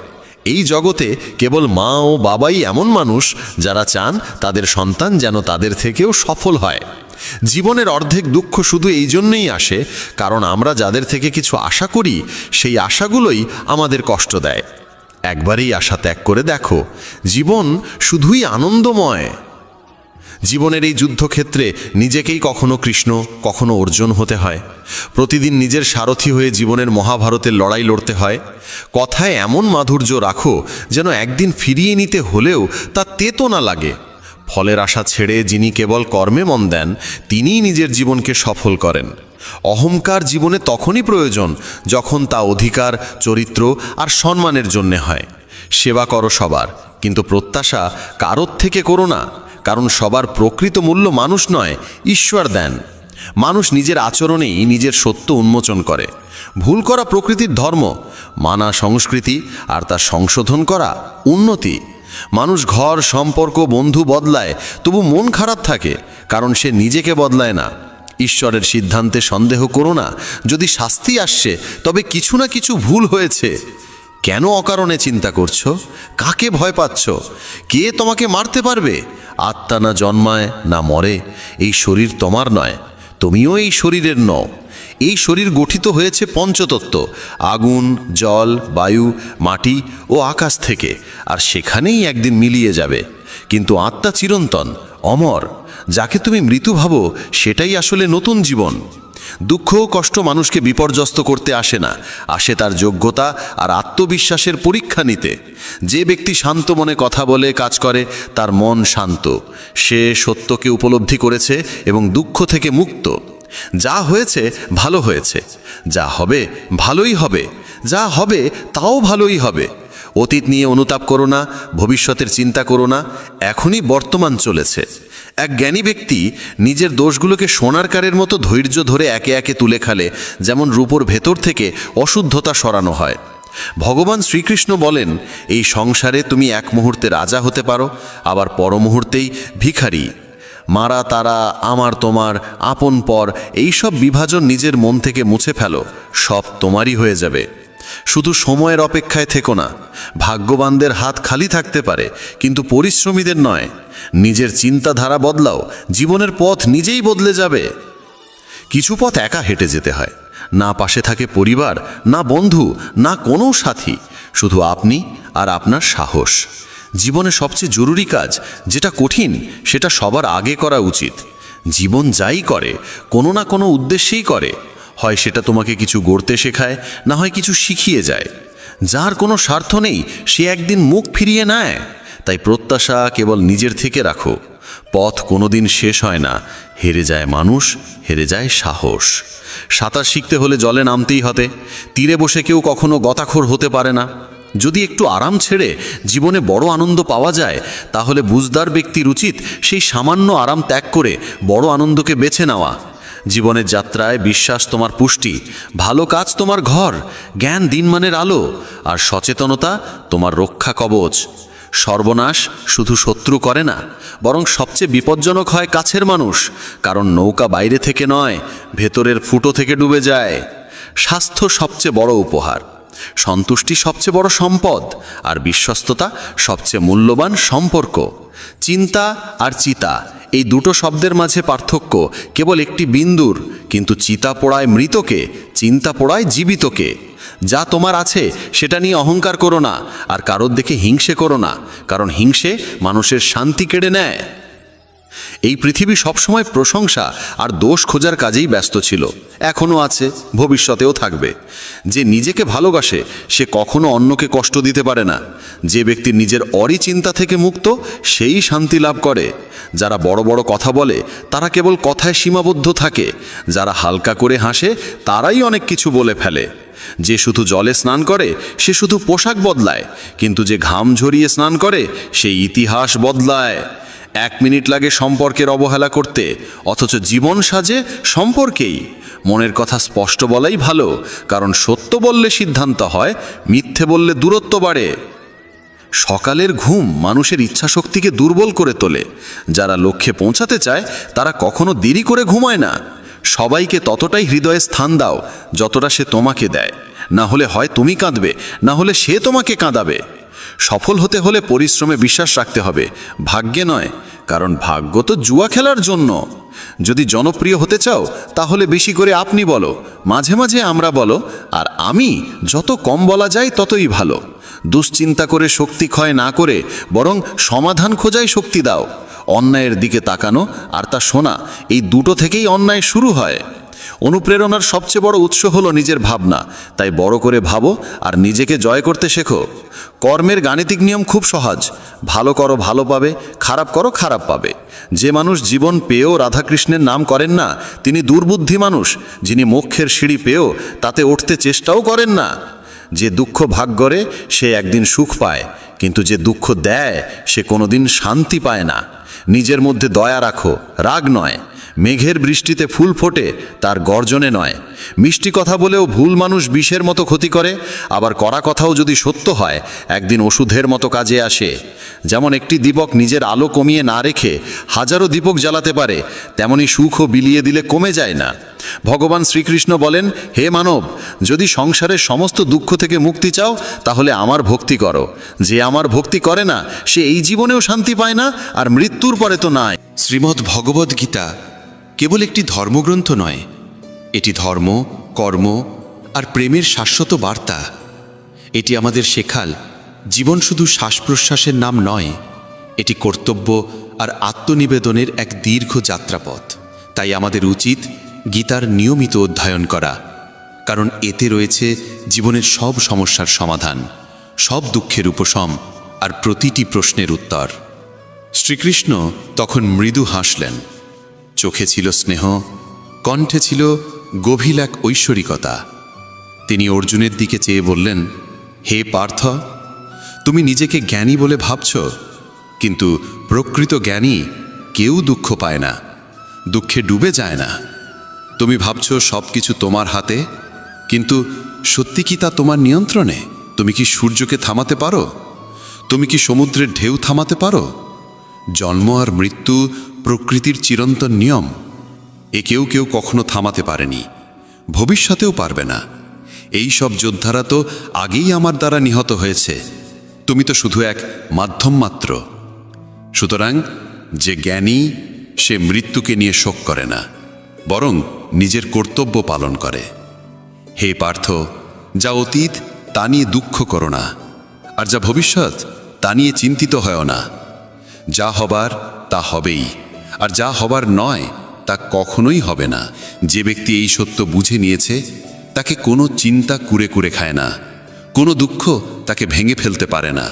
এই জগতে কেবল মা ও বাবাই এমন মানুষ যারা চান তাদের সন্তান যেন তাদের থেকেও সফল হয়। জীবনের অর্ধেক দুঃখ শুধু এই জন্যই আসে কারণ আমরা যাদের থেকে কিছু আশা করি সেই আশাগুলোই আমাদের কষ্ট দেয়। একবারই আশা ত্যাগ করে দেখো, জীবন শুধুই আনন্দময়। জীবনের এই যুদ্ধক্ষেত্রে নিজেকেই কখনো কৃষ্ণ কখনো অর্জুন হতে হয়। প্রতিদিন নিজের সারথি হয়ে জীবনের মহাভারতের লড়াই লড়তে হয়। কথায় এমন মাধুর্য রাখো যেন একদিন ফিরিয়ে নিতে হলেও তা তেতো না লাগে। ফলের আশা ছেড়ে যিনি কেবল কর্মে মন দেন তিনিই নিজের জীবনকে সফল করেন। অহংকার জীবনে তখনই প্রয়োজন যখন তা অধিকার, চরিত্র আর সম্মানের জন্যে হয়। সেবা করো সবার, কিন্তু প্রত্যাশা কারোর থেকে করো না, কারণ সবার প্রকৃত মূল্য মানুষ নয়, ঈশ্বর দেন। মানুষ নিজের আচরণেই নিজের সত্য উন্মোচন করে। ভুল করা প্রকৃতির ধর্ম, মানা সংস্কৃতি, আর তা সংশোধন করা উন্নতি। মানুষ ঘর, সম্পর্ক, বন্ধু বদলায়, তবু মন খারাপ থাকে কারণ সে নিজেকে বদলায় না। ঈশ্বরের সিদ্ধান্তে সন্দেহ করো না। যদি শাস্তি আসছে তবে কিছু না কিছু ভুল হয়েছে। কেন অকারণে চিন্তা করছো? কাকে ভয় পাচ্ছ? কে তোমাকে মারতে পারবে? আত্মা না জন্মায় না মরে। এই শরীর তোমার নয়, তুমিও এই শরীরের নও। এই শরীর গঠিত হয়েছে পঞ্চতত্ত্ব, আগুন, জল, বায়ু, মাটি ও আকাশ থেকে, আর সেখানেই একদিন মিলিয়ে যাবে। কিন্তু আত্মা চিরন্তন, অমর। যাকে তুমি মৃত্যু ভাবো সেটাই আসলে নতুন জীবন। দুঃখ ও কষ্ট মানুষকে বিপর্যস্ত করতে আসে না, আসে তার যোগ্যতা আর আত্মবিশ্বাসের পরীক্ষা নিতে। যে ব্যক্তি শান্ত মনে কথা বলে, কাজ করে, তার মন শান্ত। সে সত্যকে উপলব্ধি করেছে এবং দুঃখ থেকে মুক্ত। যা হয়েছে ভালো হয়েছে, যা হবে ভালোই হবে, যা হবে তাও ভালোই হবে। অতীত নিয়ে অনুতাপ করো না, ভবিষ্যতের চিন্তা করো না, এখনই বর্তমান চলেছে। এক জ্ঞানী ব্যক্তি নিজের দোষগুলোকে সোনার কারের মতো ধৈর্য ধরে একে একে তুলে খালে যেমন রূপোর ভেতর থেকে অশুদ্ধতা সরানো হয়। ভগবান শ্রীকৃষ্ণ বলেন, এই সংসারে তুমি এক মুহূর্তে রাজা হতে পারো, আবার পর মুহূর্তেই ভিখারি। মারা তারা, আমার তোমার, আপন পর, এইসব বিভাজন নিজের মন থেকে মুছে ফেলো, সব তোমারই হয়ে যাবে। শুধু সময়ের অপেক্ষায় থেকো না। ভাগ্যবানদের হাত খালি থাকতে পারে, কিন্তু পরিশ্রমীদের নয়। নিজের চিন্তাধারা বদলাও, জীবনের পথ নিজেই বদলে যাবে। কিছু পথ একা হেঁটে যেতে হয়, না পাশে থাকে পরিবার, না বন্ধু, না কোনো সাথী, শুধু আপনি আর আপনার সাহস। জীবনে সবচেয়ে জরুরি কাজ যেটা কঠিন, সেটা সবার আগে করা উচিত। জীবন যাই করে কোনো না কোনো উদ্দেশ্যেই করে, হয় সেটা তোমাকে কিছু গড়তে শেখায়, না হয় কিছু শিখিয়ে যায়। যার কোনো স্বার্থ নেই সে একদিন মুখ ফিরিয়ে নেয়। তাই প্রত্যাশা কেবল নিজের থেকে রাখো। পথ কোনোদিন শেষ হয় না, হেরে যায় মানুষ, হেরে যায় সাহস। সাঁতার শিখতে হলে জলে নামতেই হতে। তীরে বসে কেউ কখনো গতাখোর হতে পারে না। যদি একটু আরাম ছেড়ে জীবনে বড় আনন্দ পাওয়া যায়, তাহলে বুঝদার ব্যক্তির উচিত সেই সামান্য আরাম ত্যাগ করে বড় আনন্দকে বেছে নেওয়া। জীবনের যাত্রায় বিশ্বাস তোমার পুষ্টি, ভালো কাজ তোমার ঘর, জ্ঞান দিনমানের আলো, আর সচেতনতা তোমার রক্ষা কবচ। সর্বনাশ শুধু শত্রু করে না, বরং সবচেয়ে বিপজ্জনক হয় কাছের মানুষ, কারণ নৌকা বাইরে থেকে নয়, ভেতরের ফুটো থেকে ডুবে যায়। স্বাস্থ্য সবচেয়ে বড় উপহার, সন্তুষ্টি সবচেয়ে বড় সম্পদ, আর বিশ্বস্ততা সবচেয়ে মূল্যবান সম্পর্ক। চিন্তা আর চিতা, এই দুটো শব্দের মাঝে পার্থক্য কেবল একটি বিন্দুর, কিন্তু চিতা পোড়ায় মৃতকে, চিন্তা পোড়ায় জীবিতকে। যা তোমার আছে সেটা নিয়ে অহংকার করো না, আর কারোর দেখে হিংসে করো না, কারণ হিংসে মানুষের শান্তি কেড়ে নেয়। এই পৃথিবী সবসময় প্রশংসা আর দোষ খোঁজার কাজেই ব্যস্ত ছিল, এখনও আছে, ভবিষ্যতেও থাকবে। যে নিজেকে ভালোবাসে সে কখনো অন্যকে কষ্ট দিতে পারে না। যে ব্যক্তি নিজের চিন্তা থেকে মুক্ত, সেই শান্তি লাভ করে। যারা বড় বড় কথা বলে তারা কেবল কথায় সীমাবদ্ধ থাকে। যারা হালকা করে হাসে তারাই অনেক কিছু বলে ফেলে। যে শুধু জলে স্নান করে সে শুধু পোশাক বদলায়, কিন্তু যে ঘাম ঝরিয়ে স্নান করে সে ইতিহাস বদলায়। 1 মিনিট লাগে সম্পর্কের অবহেলা করতে, অথচ জীবন সাজে সম্পর্কেই। মনের কথা স্পষ্ট বলাই ভালো, কারণ সত্য বললে সিদ্ধান্ত হয়, মিথ্যে বললে দূরত্ব বাড়ে। সকালের ঘুম মানুষের ইচ্ছাশক্তিকে দুর্বল করে তোলে। যারা লক্ষ্যে পৌঁছাতে চায় তারা কখনো দেরি করে ঘুমায় না। সবাইকে ততটাই হৃদয়ে স্থান দাও যতটা সে তোমাকে দেয়, না হলে হয় তুমি কাঁদবে, না হলে সে তোমাকে কাঁদাবে। সফল হতে হলে পরিশ্রমে বিশ্বাস রাখতে হবে, ভাগ্যে নয়, কারণ ভাগ্য তো জুয়া খেলার জন্য। যদি জনপ্রিয় হতে চাও তাহলে বেশি করে আপনি বলো, মাঝে মাঝে আমরা বলো, আর আমি যত কম বলা যায় ততই ভালো। দুশ্চিন্তা করে শক্তি ক্ষয় না করে বরং সমাধান খোঁজায় শক্তি দাও। অন্যায়ের দিকে তাকানো আর তা শোনা, এই দুটো থেকেই অন্যায় শুরু হয়। অনুপ্রেরণার সবচেয়ে বড় উৎস হলো নিজের ভাবনা। তাই বড় করে ভাবো আর নিজেকে জয় করতে শেখো। কর্মের গাণিতিক নিয়ম খুব সহজ, ভালো করো ভালো পাবে, খারাপ করো খারাপ পাবে। যে মানুষ জীবন পেয়েও রাধাকৃষ্ণের নাম করেন না তিনি দুর্বুদ্ধি মানুষ, যিনি মোক্ষের সিঁড়ি পেয়েও তাতে উঠতে চেষ্টাও করেন না। যে দুঃখ ভাগ করে সে একদিন সুখ পায়, কিন্তু যে দুঃখ দেয় সে কোনোদিন শান্তি পায় না। নিজের মধ্যে দয়া রাখো, রাগ নয়। মেঘের বৃষ্টিতে ফুল ফোটে, তার গর্জনে নয়। মিষ্টি কথা বলেও ভুল মানুষ বিষের মতো ক্ষতি করে, আবার কড়া কথাও যদি সত্য হয় একদিন ওষুধের মতো কাজে আসে। যেমন একটি দীপক নিজের আলো কমিয়ে না রেখে হাজারো দীপক জ্বালাতে পারে, তেমনি সুখও বিলিয়ে দিলে কমে যায় না। ভগবান শ্রীকৃষ্ণ বলেন, হে মানব, যদি সংসারের সমস্ত দুঃখ থেকে মুক্তি চাও তাহলে আমার ভক্তি করো। যে আমার ভক্তি করে না সে এই জীবনেও শান্তি পায় না, আর মৃত্যুর পরে তো নাই। শ্রীমদ্ ভগবদ্ গীতা কেবল একটি ধর্মগ্রন্থ নয়, এটি ধর্ম, কর্ম আর প্রেমের শাশ্বত বার্তা। এটি আমাদের শেখাল জীবন শুধু শ্বাস প্রশ্বাসের নাম নয়, এটি কর্তব্য আর আত্মনিবেদনের এক দীর্ঘ যাত্রাপথ। তাই আমাদের উচিত গীতার নিয়মিত অধ্যয়ন করা, কারণ এতে রয়েছে জীবনের সব সমস্যার সমাধান, সব দুঃখের উপশম আর প্রতিটি প্রশ্নের উত্তর। শ্রীকৃষ্ণ তখন মৃদু হাসলেন, চোখে ছিল স্নেহ, কণ্ঠে ছিল গভীর এক ঐশ্বরিকতা। তিনি অর্জুনের দিকে চেয়ে বললেন, হে পার্থ, তুমি নিজেকে জ্ঞানী বলে ভাবছ, কিন্তু প্রকৃত জ্ঞানী কেউ দুঃখ পায় না, দুঃখে ডুবে যায় না। তুমি ভাবছো সব কিছু তোমার হাতে, কিন্তু সত্যি কি তা তোমার নিয়ন্ত্রণে? তুমি কি সূর্যকে থামাতে পারো? তুমি কি সমুদ্রের ঢেউ থামাতে পারো? জন্ম আর মৃত্যু প্রকৃতির চিরন্তন নিয়ম, এ কেউ কেউ কখনো থামাতে পারেনি, ভবিষ্যতেও পারবে না। এই সব যোদ্ধারা তো আগেই আমার দ্বারা নিহত হয়েছে, তুমি তো শুধু এক মাধ্যম মাত্র। সুতরাং যে জ্ঞানী, সে মৃত্যুকে নিয়ে শোক করে না, বরং নিজের কর্তব্য পালন করে। হে পার্থ, যা অতীত তা নিয়ে দুঃখ করো না, আর যা ভবিষ্যৎ তা নিয়ে চিন্তিত হয়ও না। যা হবার তা হবেই, আর যা হবার নয় তা কখনোই হবে না। যে ব্যক্তি এই সত্য বুঝে নিয়েছে, তাকে কোনো চিন্তা কুরে কুরে খায় না, কোনো দুঃখ তাকে ভেঙে ফেলতে পারে না।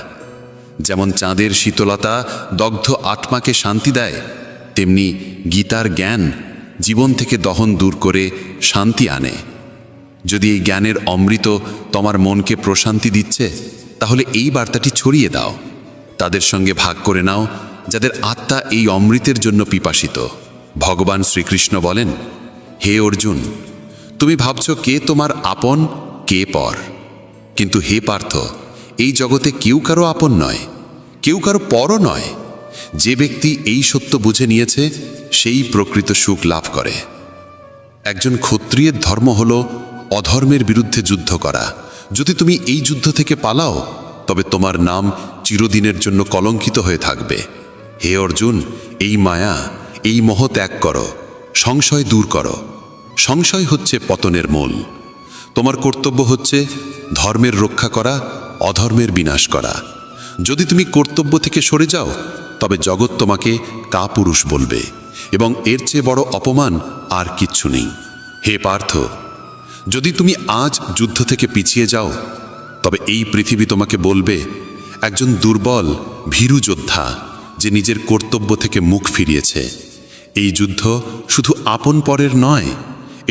যেমন চাঁদের শীতলতা দগ্ধ আত্মাকে শান্তি দেয়, তেমনি গীতার জ্ঞান জীবন থেকে দহন দূর করে শান্তি আনে। যদি এই জ্ঞানের অমৃত তোমার মনকে প্রশান্তি দিচ্ছে, তাহলে এই বার্তাটি ছড়িয়ে দাও, তাদের সঙ্গে ভাগ করে নাও যাদের আত্মা এই অমৃতের জন্য পিপাসিত। ভগবান শ্রীকৃষ্ণ বলেন, হে অর্জুন, তুমি ভাবছ কে তোমার আপন, কে পর, কিন্তু হে পার্থ, এই জগতে কেউ কারো আপন নয়, কেউ কারো পরও নয়। যে ব্যক্তি এই সত্য বুঝে নিয়েছে, সেই প্রকৃত সুখ লাভ করে। একজন ক্ষত্রিয়ের ধর্ম হল অধর্মের বিরুদ্ধে যুদ্ধ করা। যদি তুমি এই যুদ্ধ থেকে পালাও, তবে তোমার নাম চিরদিনের জন্য কলঙ্কিত হয়ে থাকবে। হে অর্জুন, এই মায়া, এই মোহ ত্যাগ করো, সংশয় দূর করো। সংশয় হচ্ছে পতনের মূল। তোমার কর্তব্য হচ্ছে ধর্মের রক্ষা করা, অধর্মের বিনাশ করা। যদি তুমি কর্তব্য থেকে সরে যাও, তবে জগৎ তোমাকে কাপুরুষ বলবে, এবং এর চেয়ে বড় অপমান আর কিচ্ছু নেই। হে পার্থ, যদি তুমি আজ যুদ্ধ থেকে পিছিয়ে যাও, তবে এই পৃথিবী তোমাকে বলবে একজন দুর্বল ভীরু যোদ্ধা, যে নিজের কর্তব্য থেকে মুখ ফিরিয়েছে। এই যুদ্ধ শুধু আপন পরের নয়,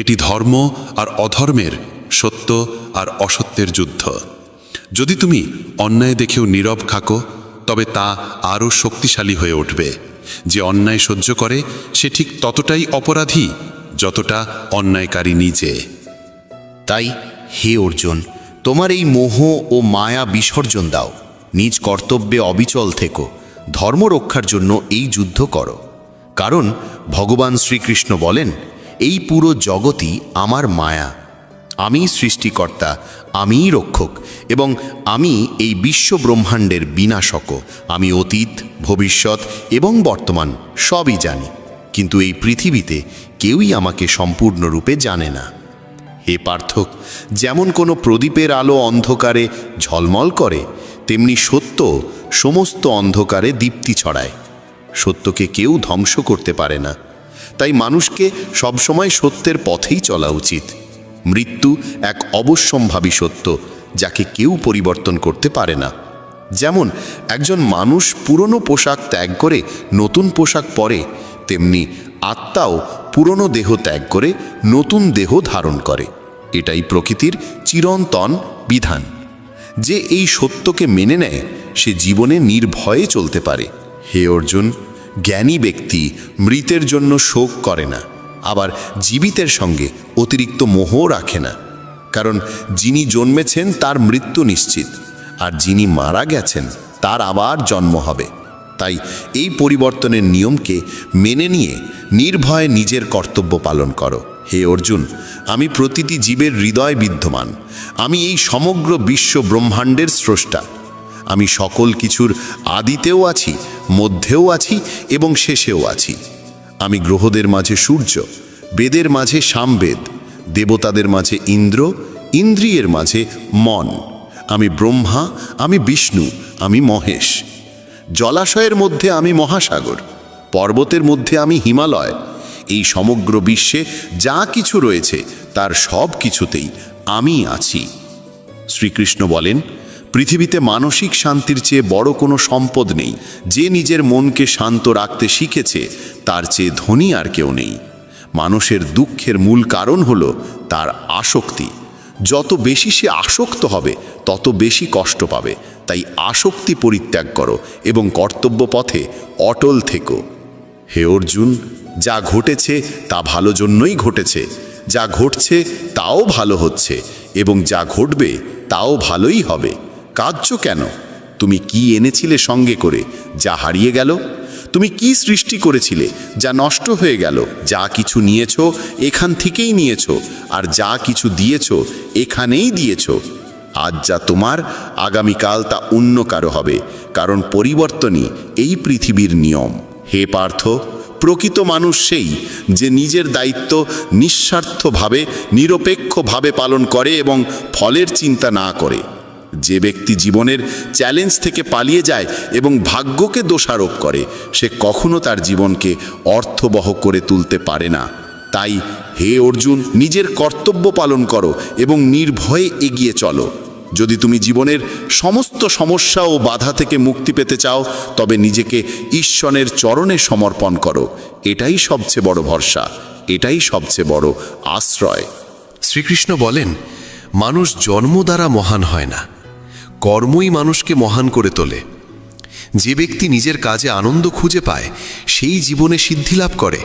এটি ধর্ম আর অধর্মের, সত্য আর অসত্যের যুদ্ধ। যদি তুমি অন্যায় দেখেও নীরব থাকো, তবে তা আরও শক্তিশালী হয়ে উঠবে। যে অন্যায় সহ্য করে, সে ঠিক ততটাই অপরাধী যতটা অন্যায়কারী নিজে। তাই হে অর্জুন, তোমার এই মোহ ও মায়া বিসর্জন দাও, নিজ কর্তব্যে অবিচল থেকো, ধর্ম রক্ষার জন্য এই যুদ্ধ করো। কারণ ভগবান শ্রীকৃষ্ণ বলেন, এই পুরো জগৎই আমার মায়া, আমিই সৃষ্টিকর্তা, আমিই রক্ষক, এবং আমি এই বিশ্ব ব্রহ্মাণ্ডের বিনাশকও। আমি অতীত, ভবিষ্যৎ এবং বর্তমান সবই জানি, কিন্তু এই পৃথিবীতে কেউই আমাকে সম্পূর্ণরূপে জানে না। হে পার্থক, যেমন কোনো প্রদীপের আলো অন্ধকারে ঝলমল করে, তেমনি সত্য সমস্ত অন্ধকারে দীপ্তি ছড়ায়। সত্যকে কেউ ধ্বংস করতে পারে না। তাই মানুষকে সবসময় সত্যের পথেই চলা উচিত। মৃত্যু এক অবশ্যম্ভাবী সত্য, যাকে কেউ পরিবর্তন করতে পারে না। যেমন একজন মানুষ পুরনো পোশাক ত্যাগ করে নতুন পোশাক পরে, তেমনি আত্মাও পুরনো দেহ ত্যাগ করে নতুন দেহ ধারণ করে। এটাই প্রকৃতির চিরন্তন বিধান। যে এই সত্যকে মেনে নেয়, সে জীবনে নির্ভয়ে চলতে পারে। হে অর্জুন, জ্ঞানী ব্যক্তি মৃতের জন্য শোক করে না, আবার জীবিতের সঙ্গে অতিরিক্ত মোহ রাখে না। কারণ যিনি জন্মেছেন তার মৃত্যু নিশ্চিত, আর যিনি মারা গেছেন তার আবার জন্ম হবে। তাই এই পরিবর্তনের নিয়মকে মেনে নিয়ে নির্ভয়ে নিজের কর্তব্য পালন করো। হে অর্জুন, আমি প্রতিটি জীবের হৃদয় বিদ্যমান। আমি এই সমগ্র বিশ্ব ব্রহ্মাণ্ডের স্রষ্টা। আমি সকল কিছুর আদিতেও আছি, মধ্যেও আছি এবং শেষেও আছি। আমি গ্রহদের মাঝে সূর্য, বেদের মাঝে সামবেদ, দেবতাদের মাঝে ইন্দ্র, ইন্দ্রিয়ের মাঝে মন। আমি ব্রহ্মা, আমি বিষ্ণু, আমি মহেশ। জলাশয়ের মধ্যে আমি মহাসাগর, পর্বতের মধ্যে আমি হিমালয়। এই সমগ্র বিশ্বে যা কিছু রয়েছে তার সব কিছুতেই আমি আছি। শ্রীকৃষ্ণ বলেন, পৃথিবীতে মানসিক শান্তির চেয়ে বড় কোনো সম্পদ নেই। যে নিজের মনকে শান্ত রাখতে শিখেছে, তার চেয়ে ধনী আর কেউ নেই। মানুষের দুঃখের মূল কারণ হলো তার আসক্তি। যত বেশি সে আসক্ত হবে, তত বেশি কষ্ট পাবে। তাই আসক্তি পরিত্যাগ করো এবং কর্তব্য পথে অটল থেকো। হে অর্জুন, যা ঘটেছে তা ভালো জন্যই ঘটেছে, যা ঘটছে তাও ভালো হচ্ছে, এবং যা ঘটবে তাও ভালোই হবে। কাঁদছো কেন? তুমি কি এনেছিলে সঙ্গে করে যা হারিয়ে গেল? তুমি কি সৃষ্টি করেছিলে যা নষ্ট হয়ে গেল? যা কিছু নিয়েছো এখান থেকেই নিয়েছো, আর যা কিছু দিয়েছো এখানেই দিয়েছো। আজ যা তোমার, আগামীকাল তা অন্য কারো হবে, কারণ পরিবর্তনই এই পৃথিবীর নিয়ম। হে পার্থ, প্রকৃত মানুষ সেই যে নিজের দায়িত্ব নিঃস্বার্থভাবে নিরপেক্ষভাবে পালন করে এবং ফলের চিন্তা না করে। যে ব্যক্তি জীবনের চ্যালেঞ্জ থেকে পালিয়ে যায় এবং ভাগ্যকে দোষারোপ করে, সে কখনো তার জীবনকে অর্থবহ করে তুলতে পারে না। তাই হে অর্জুন, নিজের কর্তব্য পালন করো এবং নির্ভয়ে এগিয়ে চলো। যদি তুমি জীবনের সমস্ত সমস্যা ও বাধা থেকে মুক্তি পেতে চাও, তবে নিজেকে ঈশ্বরের চরণে সমর্পণ করো। এটাই সবচেয়ে বড় ভরসা, এটাই সবচেয়ে বড় আশ্রয়। শ্রীকৃষ্ণ বলেন, মানুষ জন্ম দ্বারা মহান হয় না, কর্মই মানুষকে মহান করে তোলে। যে ব্যক্তি নিজের কাজে আনন্দ খুঁজে পায়, সেই জীবনে সিদ্ধি লাভ করে।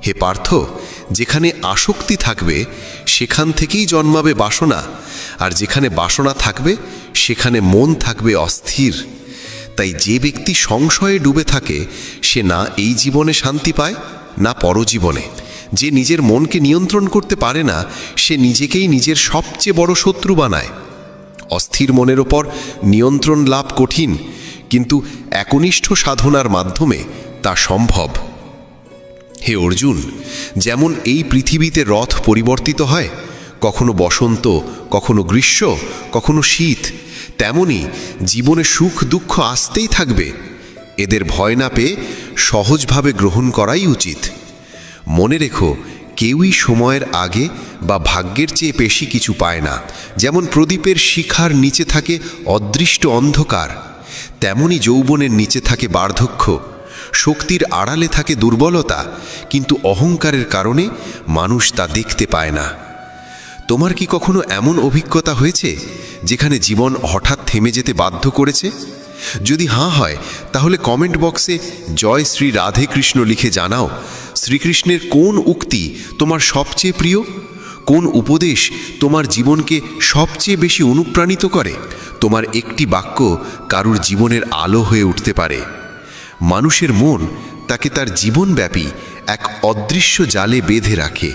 হে পার্থ, যেখানে আসক্তি থাকবে সেখান থেকেই জন্মাবে বাসনা, আর যেখানে বাসনা থাকবে সেখানে মন থাকবে অস্থির। তাই যে ব্যক্তি সংশয়ে ডুবে থাকে, সে না এই জীবনে শান্তি পায় না পরজীবনে। যে নিজের মনকে নিয়ন্ত্রণ করতে পারে না, সে নিজেকেই নিজের সবচেয়ে বড় শত্রু বানায়। অস্থির মনের ওপর নিয়ন্ত্রণ লাভ কঠিন, কিন্তু একনিষ্ঠ সাধনার মাধ্যমে তা সম্ভব। হে অর্জুন, যেমন এই পৃথিবীতে রথ পরিবর্তিত হয়, কখনো বসন্ত, কখনো গ্রীষ্ম, কখনো শীত, তেমনি জীবনে সুখ দুঃখ আসতেই থাকবে। এদের ভয় না পেয়ে সহজভাবে গ্রহণ করাই উচিত। মনে রেখো, কেউই সময়ের আগে বা ভাগ্যের চেয়ে বেশি কিছু পায় না। যেমন প্রদীপের শিখার নিচে থাকে অদৃষ্ট অন্ধকার, তেমনি যৌবনের নিচে থাকে বার্ধক্য। শক্তির আড়ালে থাকে দুর্বলতা, কিন্তু অহংকারের কারণে মানুষ তা দেখতে পায় না। তোমার কি কখনো এমন অভিজ্ঞতা হয়েছে যেখানে জীবন হঠাৎ থেমে যেতে বাধ্য করেছে? যদি হ্যাঁ হয়, তাহলে কমেন্ট বক্সে জয় শ্রী রাধে কৃষ্ণ লিখে জানাও শ্রীকৃষ্ণের কোন উক্তি তোমার সবচেয়ে প্রিয়, কোন উপদেশ তোমার জীবনকে সবচেয়ে বেশি অনুপ্রাণিত করে। তোমার একটি বাক্য কারুর জীবনের আলো হয়ে উঠতে পারে। মানুষের মন তাকে তার জীবনব্যাপী এক অদৃশ্য জালে বেঁধে রাখে।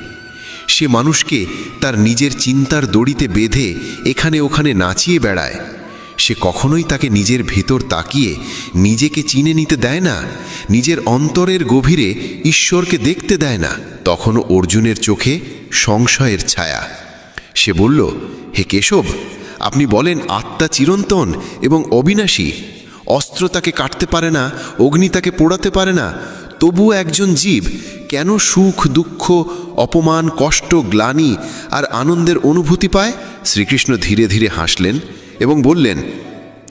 সে মানুষকে তার নিজের চিন্তার দড়িতে বেঁধে এখানে ওখানে নাচিয়ে বেড়ায়। সে কখনোই তাকে নিজের ভেতর তাকিয়ে নিজেকে চিনে নিতে দেয় না, নিজের অন্তরের গভীরে ঈশ্বরকে দেখতে দেয় না। তখনও অর্জুনের চোখে সংশয়ের ছায়া। সে বলল, হে কেশব, আপনি বলেন আত্মা চিরন্তন এবং অবিনাশী। অস্ত্র তাকে কাটতে পারে না, অগ্নি তাকে পোড়াতে পারে না, তবুও একজন জীব কেন সুখ দুঃখ, অপমান, কষ্ট, গ্লানি আর আনন্দের অনুভূতি পায়? শ্রীকৃষ্ণ ধীরে ধীরে হাসলেন এবং বললেন,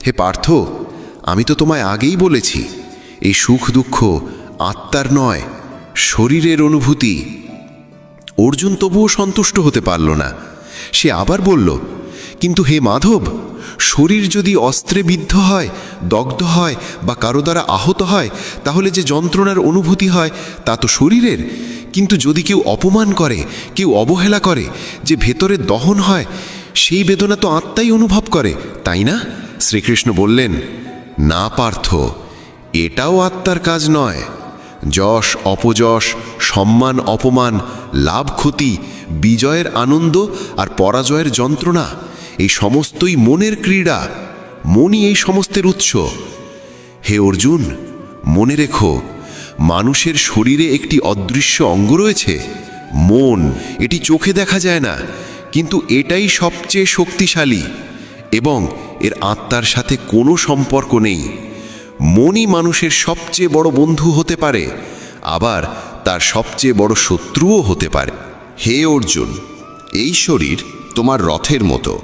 হে পার্থ, আমি তো তোমায় আগেই বলেছি, এই সুখ দুঃখ আত্মার নয়, শরীরের অনুভূতি। অর্জুন তবুও সন্তুষ্ট হতে পারল না। সে আবার বলল, কিন্তু হে মাধব, শরীর যদি অস্ত্রে বিদ্ধ হয়, দগ্ধ হয় বা কারো দ্বারা আহত হয়, তাহলে যে যন্ত্রণার অনুভূতি হয় তা তো শরীরের। কিন্তু যদি কেউ অপমান করে, কেউ অবহেলা করে, যে ভেতরে দহন হয়, সেই বেদনা তো আত্মাই অনুভব করে, তাই না? শ্রীকৃষ্ণ বললেন, না পার্থ, এটাও আত্মার কাজ নয়। যশ অপযশ, সম্মান অপমান, লাভ ক্ষতি, বিজয়ের আনন্দ আর পরাজয়ের যন্ত্রণা, এই সমস্তই মনের ক্রীড়া। মনই এই সমস্তের উৎস। হে অর্জুন, মনে রেখো, মানুষের শরীরে একটি অদৃশ্য অঙ্গ রয়েছে, মন। এটি চোখে দেখা যায় না, কিন্তু এটাই সবচেয়ে শক্তিশালী এবং এর আত্মার সাথে কোনো সম্পর্ক নেই। মনই মানুষের সবচেয়ে বড় বন্ধু হতে পারে, আবার তার সবচেয়ে বড় শত্রুও হতে পারে। হে অর্জুন, এই শরীর তোমার রথের মতো,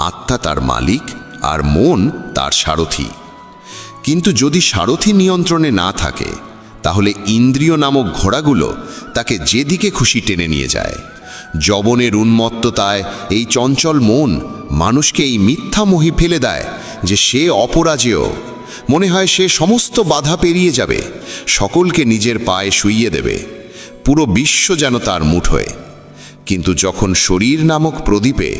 আত্মা তার মালিক আর মন তার সারথি। কিন্তু যদি সারথি নিয়ন্ত্রণে না থাকে, তাহলে ইন্দ্রিয় নামক ঘোড়াগুলো তাকে যেদিকে খুশি টেনে নিয়ে যায়। যবনের উন্মত্ততায় এই চঞ্চল মন মানুষকে এই মিথ্যা মোহে ফেলে দেয় যে সে অপরাজেয়। মনে হয় সে সমস্ত বাধা পেরিয়ে যাবে, সকলকে নিজের পায়ে শুইয়ে দেবে, পুরো বিশ্ব যেন তার মুঠোয়। কিন্তু যখন শরীর নামক প্রদীপে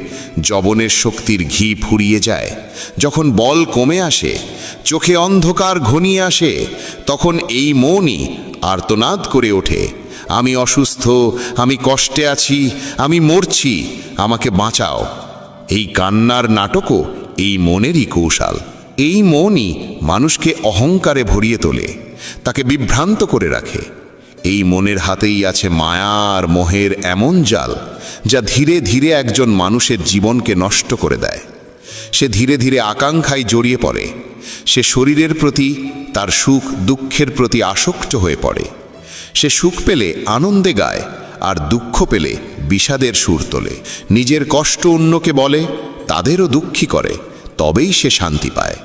যবনের শক্তির ঘি ফুরিয়ে যায়, যখন বল কমে আসে, চোখে অন্ধকার ঘনিয়ে আসে, তখন এই মনই আর্তনাদ করে ওঠে, আমি অসুস্থ, আমি কষ্টে আছি, আমি মরছি, আমাকে বাঁচাও। এই কান্নার নাটকও এই মনেরই কৌশল। এই মনই মানুষকে অহংকারে ভরিয়ে তোলে, তাকে বিভ্রান্ত করে রাখে। এই মনের হাতেই আছে মায়া আর মোহের এমন জাল, যা ধীরে ধীরে একজন মানুষের জীবনকে নষ্ট করে দেয়। সে ধীরে ধীরে আকাঙ্ক্ষায় জড়িয়ে পড়ে, সে শরীরের প্রতি, তার সুখ দুঃখের প্রতি আসক্ত হয়ে পড়ে। সে সুখ পেলে আনন্দে গায়, আর দুঃখ পেলে বিষাদের সুর তোলে। নিজের কষ্ট অন্যকে বলে, তাদেরও দুঃখী করে, তবেই সে শান্তি পায়।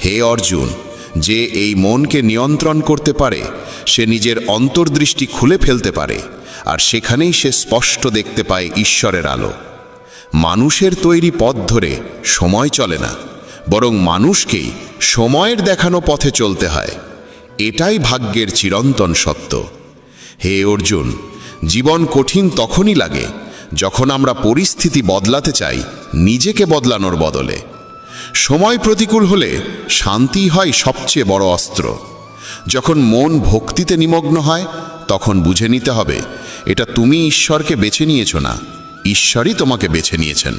হে অর্জুন, যে এই মনকে নিয়ন্ত্রণ করতে পারে, সে নিজের অন্তর্দৃষ্টি খুলে ফেলতে পারে, আর সেখানেই সে স্পষ্ট দেখতে পায় ঈশ্বরের আলো। মানুষের তৈরি পথ ধরে সময় চলে না, বরং মানুষকেই সময়ের দেখানো পথে চলতে হয়। এটাই ভাগ্যের চিরন্তন সত্য। হে অর্জুন, জীবন কঠিন তখনই লাগে যখন আমরা পরিস্থিতি বদলাতে চাই নিজেকে বদলানোর বদলে। সময় প্রতিকূল হলে শান্তি হয় সবচেয়ে বড় অস্ত্র। যখন মন ভক্তিতে নিমগ্ন হয়, তখন বুঝে নিতে হবে এটা তুমি ঈশ্বরকে বেছে নিয়েছো না, ঈশ্বরই তোমাকে বেছে নিয়েছেন।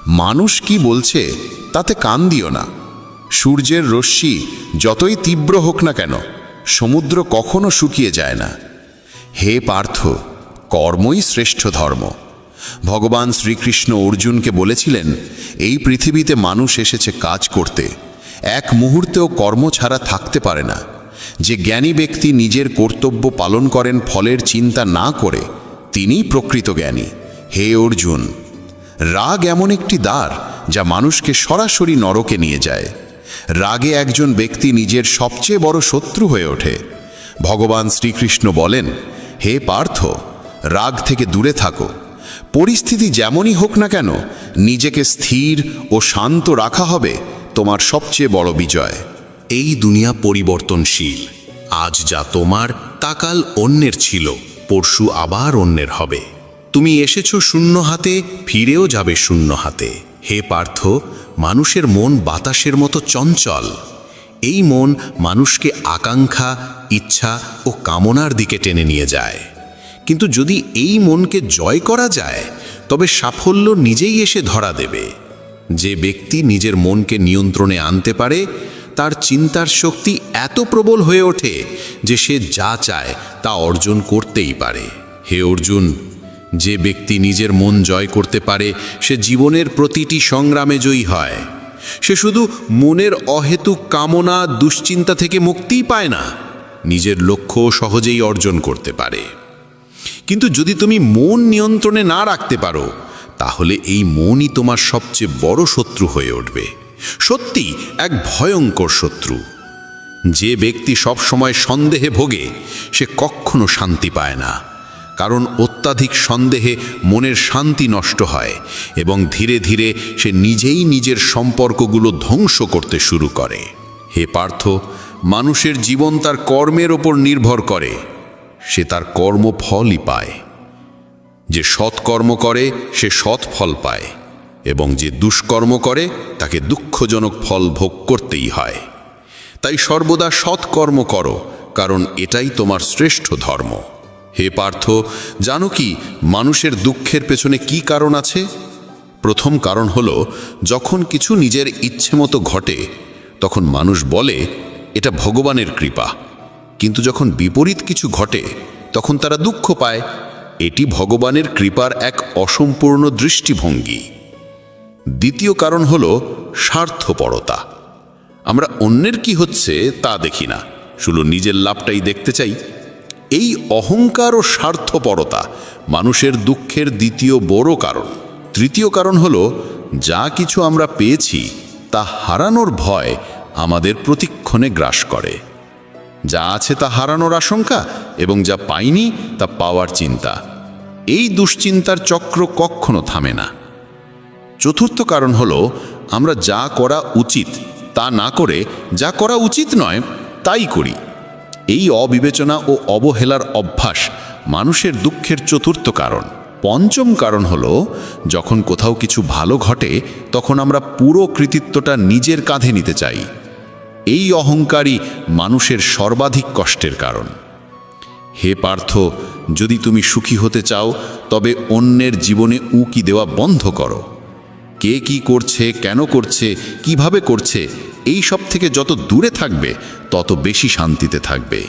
মানুষ কি বলছে তাতে কান দিও না। সূর্যের রশ্মি যতই তীব্র হোক না কেন, সমুদ্র কখনো শুকিয়ে যায় না। হে পার্থ, কর্মই শ্রেষ্ঠ ধর্ম। ভগবান শ্রীকৃষ্ণ অর্জুনকে বলেছিলেন, এই পৃথিবীতে মানুষ এসেছে কাজ করতে, এক মুহূর্তেও কর্ম ছাড়া থাকতে পারে না। যে জ্ঞানী ব্যক্তি নিজের কর্তব্য পালন করেন ফলের চিন্তা না করে, তিনিই প্রকৃত জ্ঞানী। হে অর্জুন, রাগ এমন একটি দ্বার যা মানুষকে সরাসরি নরকে নিয়ে যায়। রাগে একজন ব্যক্তি নিজের সবচেয়ে বড় শত্রু হয়ে ওঠে। ভগবান শ্রীকৃষ্ণ বলেন, হে পার্থ, রাগ থেকে দূরে থাকো। পরিস্থিতি যেমনই হোক না কেন, নিজেকে স্থির ও শান্ত রাখা হবে তোমার সবচেয়ে বড় বিজয়। এই দুনিয়া পরিবর্তনশীল। আজ যা তোমার তা কাল অন্যের ছিল, পরশু আবার অন্যের হবে। তুমি এসেছো শূন্য হাতে, ফিরেও যাবে শূন্য হাতে। হে পার্থ, মানুষের মন বাতাসের মতো চঞ্চল। এই মন মানুষকে আকাঙ্ক্ষা, ইচ্ছা ও কামনার দিকে টেনে নিয়ে যায়। কিন্তু যদি এই মনকে জয় করা যায়, তবে সাফল্য নিজেই এসে ধরা দেবে। যে ব্যক্তি নিজের মনকে নিয়ন্ত্রণে আনতে পারে, তার চিন্তার শক্তি এত প্রবল হয়ে ওঠে যে সে যা চায় তা অর্জন করতেই পারে। হে অর্জুন, যে ব্যক্তি নিজের মন জয় করতে পারে, সে জীবনের প্রতিটি সংগ্রামে জয়ী হয়। সে শুধু মনের অহেতুক কামনা, দুশ্চিন্তা থেকে মুক্তিই পায় না, নিজের লক্ষ্য সহজেই অর্জন করতে পারে। কিন্তু যদি তুমি মন নিয়ন্ত্রণে না রাখতে পারো, তাহলে এই মনই তোমার সবচেয়ে বড় শত্রু হয়ে উঠবে। সত্যি এক ভয়ঙ্কর শত্রু। যে ব্যক্তি সবসময় সন্দেহে ভোগে, সে কখনো শান্তি পায় না। কারণ অত্যাধিক সন্দেহে মনের শান্তি নষ্ট হয় এবং ধীরে ধীরে সে নিজেই নিজের সম্পর্কগুলো ধ্বংস করতে শুরু করে। হে পার্থ, মানুষের জীবন তার কর্মের ওপর নির্ভর করে। সে তার কর্মফলই পায়। যে সৎকর্ম করে সে সৎ ফল পায়, এবং যে দুষ্কর্ম করে তাকে দুঃখজনক ফল ভোগ করতেই হয়। তাই সর্বদা সৎকর্ম করো, কারণ এটাই তোমার শ্রেষ্ঠ ধর্ম। হে পার্থ, জানো কি মানুষের দুঃখের পেছনে কি কারণ আছে? প্রথম কারণ হলো, যখন কিছু নিজের ইচ্ছে মতো ঘটে, তখন মানুষ বলে এটা ভগবানের কৃপা। কিন্তু যখন বিপরীত কিছু ঘটে, তখন তারা দুঃখ পায়। এটি ভগবানের কৃপার এক অসম্পূর্ণ দৃষ্টিভঙ্গি। দ্বিতীয় কারণ হলো স্বার্থপরতা। আমরা অন্যের কি হচ্ছে তা দেখি না, শুধু নিজের লাভটাই দেখতে চাই। এই অহংকার ও স্বার্থপরতা মানুষের দুঃখের দ্বিতীয় বড় কারণ। তৃতীয় কারণ হলো, যা কিছু আমরা পেয়েছি তা হারানোর ভয় আমাদের প্রতিক্ষণে গ্রাস করে। যা আছে তা হারানোর আশঙ্কা, এবং যা পাইনি তা পাওয়ার চিন্তা। এই দুশ্চিন্তার চক্র কখনো থামে না। চতুর্থ কারণ হলো, আমরা যা করা উচিত তা না করে যা করা উচিত নয় তাই করি। এই অবিবেচনা ও অবহেলার অভ্যাস মানুষের দুঃখের চতুর্থ কারণ। পঞ্চম কারণ হলো, যখন কোথাও কিছু ভালো ঘটে তখন আমরা পুরো কৃতিত্বটা নিজের কাঁধে নিতে চাই। এই অহংকারই মানুষের সর্বাধিক কষ্টের কারণ। হে পার্থ, যদি তুমি সুখী হতে চাও তবে অন্যের জীবনে উঁকি দেওয়া বন্ধ করো। কে কি করছে, কেন করছে, কিভাবে করছে, এই সব থেকে যত দূরে থাকবে তত বেশি শান্তিতে থাকবে।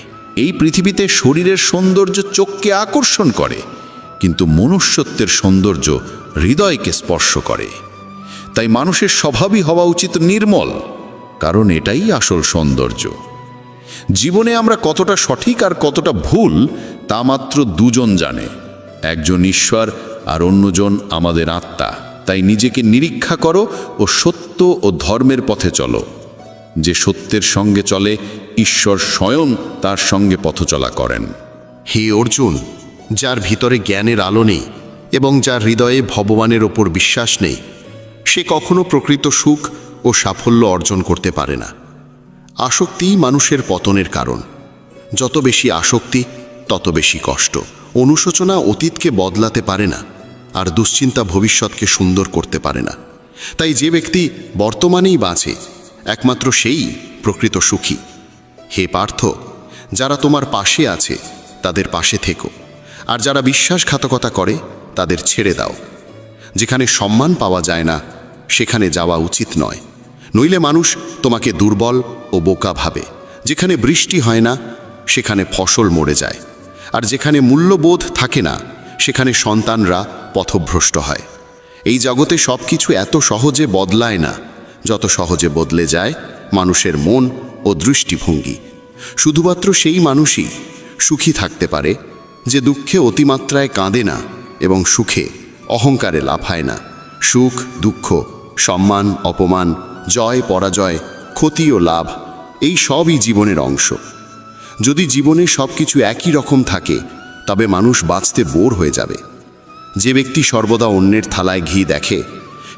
এই পৃথিবীতে শরীরের সৌন্দর্য চোখকে আকর্ষণ করে, কিন্তু মনুষ্যত্বের সৌন্দর্য হৃদয়কে স্পর্শ করে। তাই মানুষের স্বভাবই হওয়া উচিত নির্মল, কারণ এটাই আসল সৌন্দর্য। জীবনে আমরা কতটা সঠিক আর কতটা ভুল তা মাত্র দুজন জানে, একজন ঈশ্বর আর অন্যজন আমাদের আত্মা। তাই নিজেকে নিরীক্ষা করো ও সত্য ও ধর্মের পথে চলো। যে সত্যের সঙ্গে চলে, ঈশ্বর স্বয়ং তার সঙ্গে পথচলা করেন। হে অর্জুন, যার ভিতরে জ্ঞানের আলো নেই এবং যার হৃদয়ে ভগবানের ওপর বিশ্বাস নেই, সে কখনো প্রকৃত সুখ ও সাফল্য অর্জন করতে পারে না। আসক্তিই মানুষের পতনের কারণ। যত বেশি আসক্তি তত বেশি কষ্ট। অনুশোচনা অতীতকে বদলাতে পারে না, আর দুশ্চিন্তা ভবিষ্যৎকে সুন্দর করতে পারে না। তাই যে ব্যক্তি বর্তমানেই বাঁচে, একমাত্র সেই প্রকৃত সুখী। হে পার্থ, যারা তোমার পাশে আছে তাদের পাশে থেকো, আর যারা বিশ্বাসঘাতকতা করে তাদের ছেড়ে দাও। যেখানে সম্মান পাওয়া যায় না সেখানে যাওয়া উচিত নয়, নইলে মানুষ তোমাকে দুর্বল ও বোকা ভাবে। যেখানে বৃষ্টি হয় না সেখানে ফসল মরে যায়, আর যেখানে মূল্যবোধ থাকে না সেখানে সন্তানরা পথভ্রষ্ট হয়। এই জগতে সব কিছু এত সহজে বদলায় না যত সহজে বদলে যায় মানুষের মন ও দৃষ্টিভঙ্গি। শুধুমাত্র সেই মানুষই সুখী থাকতে পারে যে দুঃখে অতিমাত্রায় কাঁদে না এবং সুখে অহংকারে লাফায় না। সুখ, দুঃখ, সম্মান, অপমান, জয়, পরাজয়, ক্ষতি ও লাভ, এই সবই জীবনের অংশ। যদি জীবনে সব কিছু একই রকম থাকে তবে মানুষ বাঁচতে বোর হয়ে যাবে। যে ব্যক্তি সর্বদা অন্যের থালায় ঘি দেখে